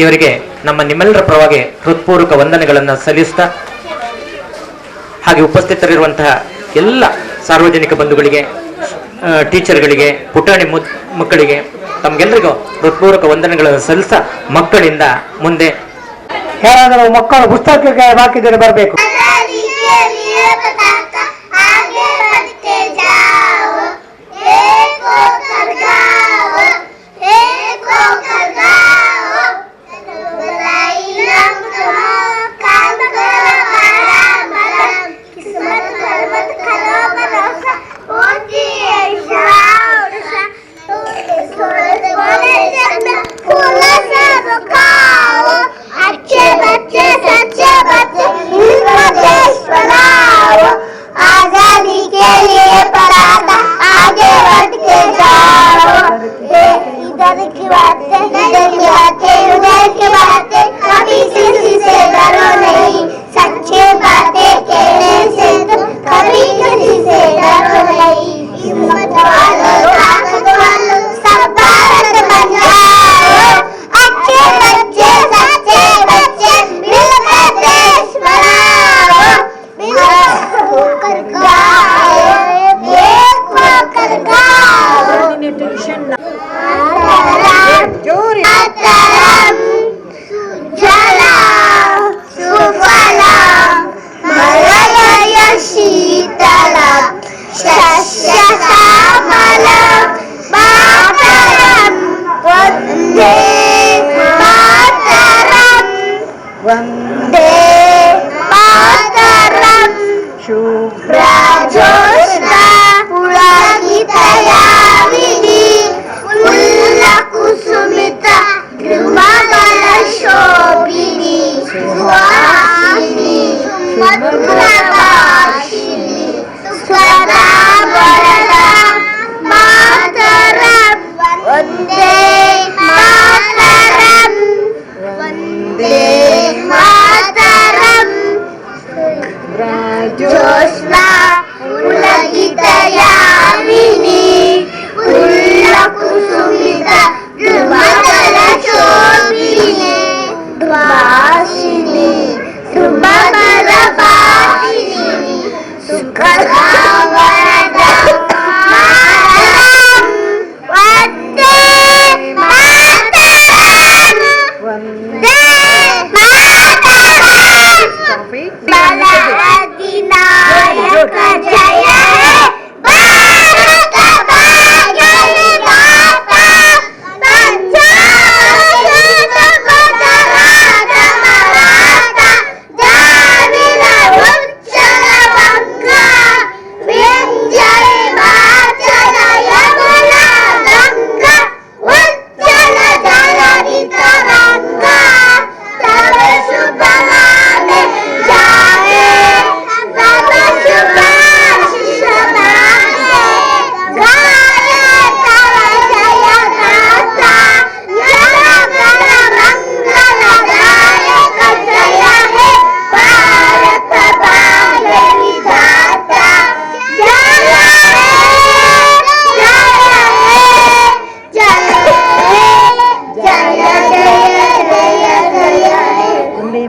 ಇವರಿಗೆ ನಮ್ಮ ನಿಮ್ಮೆಲ್ಲರ ಪರವಾಗಿ ಹೃತ್ಪೂರ್ವಕ ವಂದನೆಗಳನ್ನು ಸಲ್ಲಿಸ್ತಾ, ಹಾಗೆ ಉಪಸ್ಥಿತರಿರುವಂತಹ ಎಲ್ಲ ಸಾರ್ವಜನಿಕ ಬಂಧುಗಳಿಗೆ, ಟೀಚರ್ಗಳಿಗೆ, ಪುಟಾಣಿ ಮಕ್ಕಳಿಗೆ ತಮಗೆಲ್ಲರಿಗೂ ಹೃತ್ಪೂರ್ವಕ ವಂದನೆಗಳನ್ನು ಸಲ್ಲಿಸ್ತಾ, ಮಕ್ಕಳಿಂದ ಮುಂದೆ
ಯಾರಾದರೂ ಮಕ್ಕಳು ಪುಸ್ತಕಕ್ಕೆ ಹಾಕಿದರೆ ಬರಬೇಕು.
किस्मत ಶ್ರೇಯಸ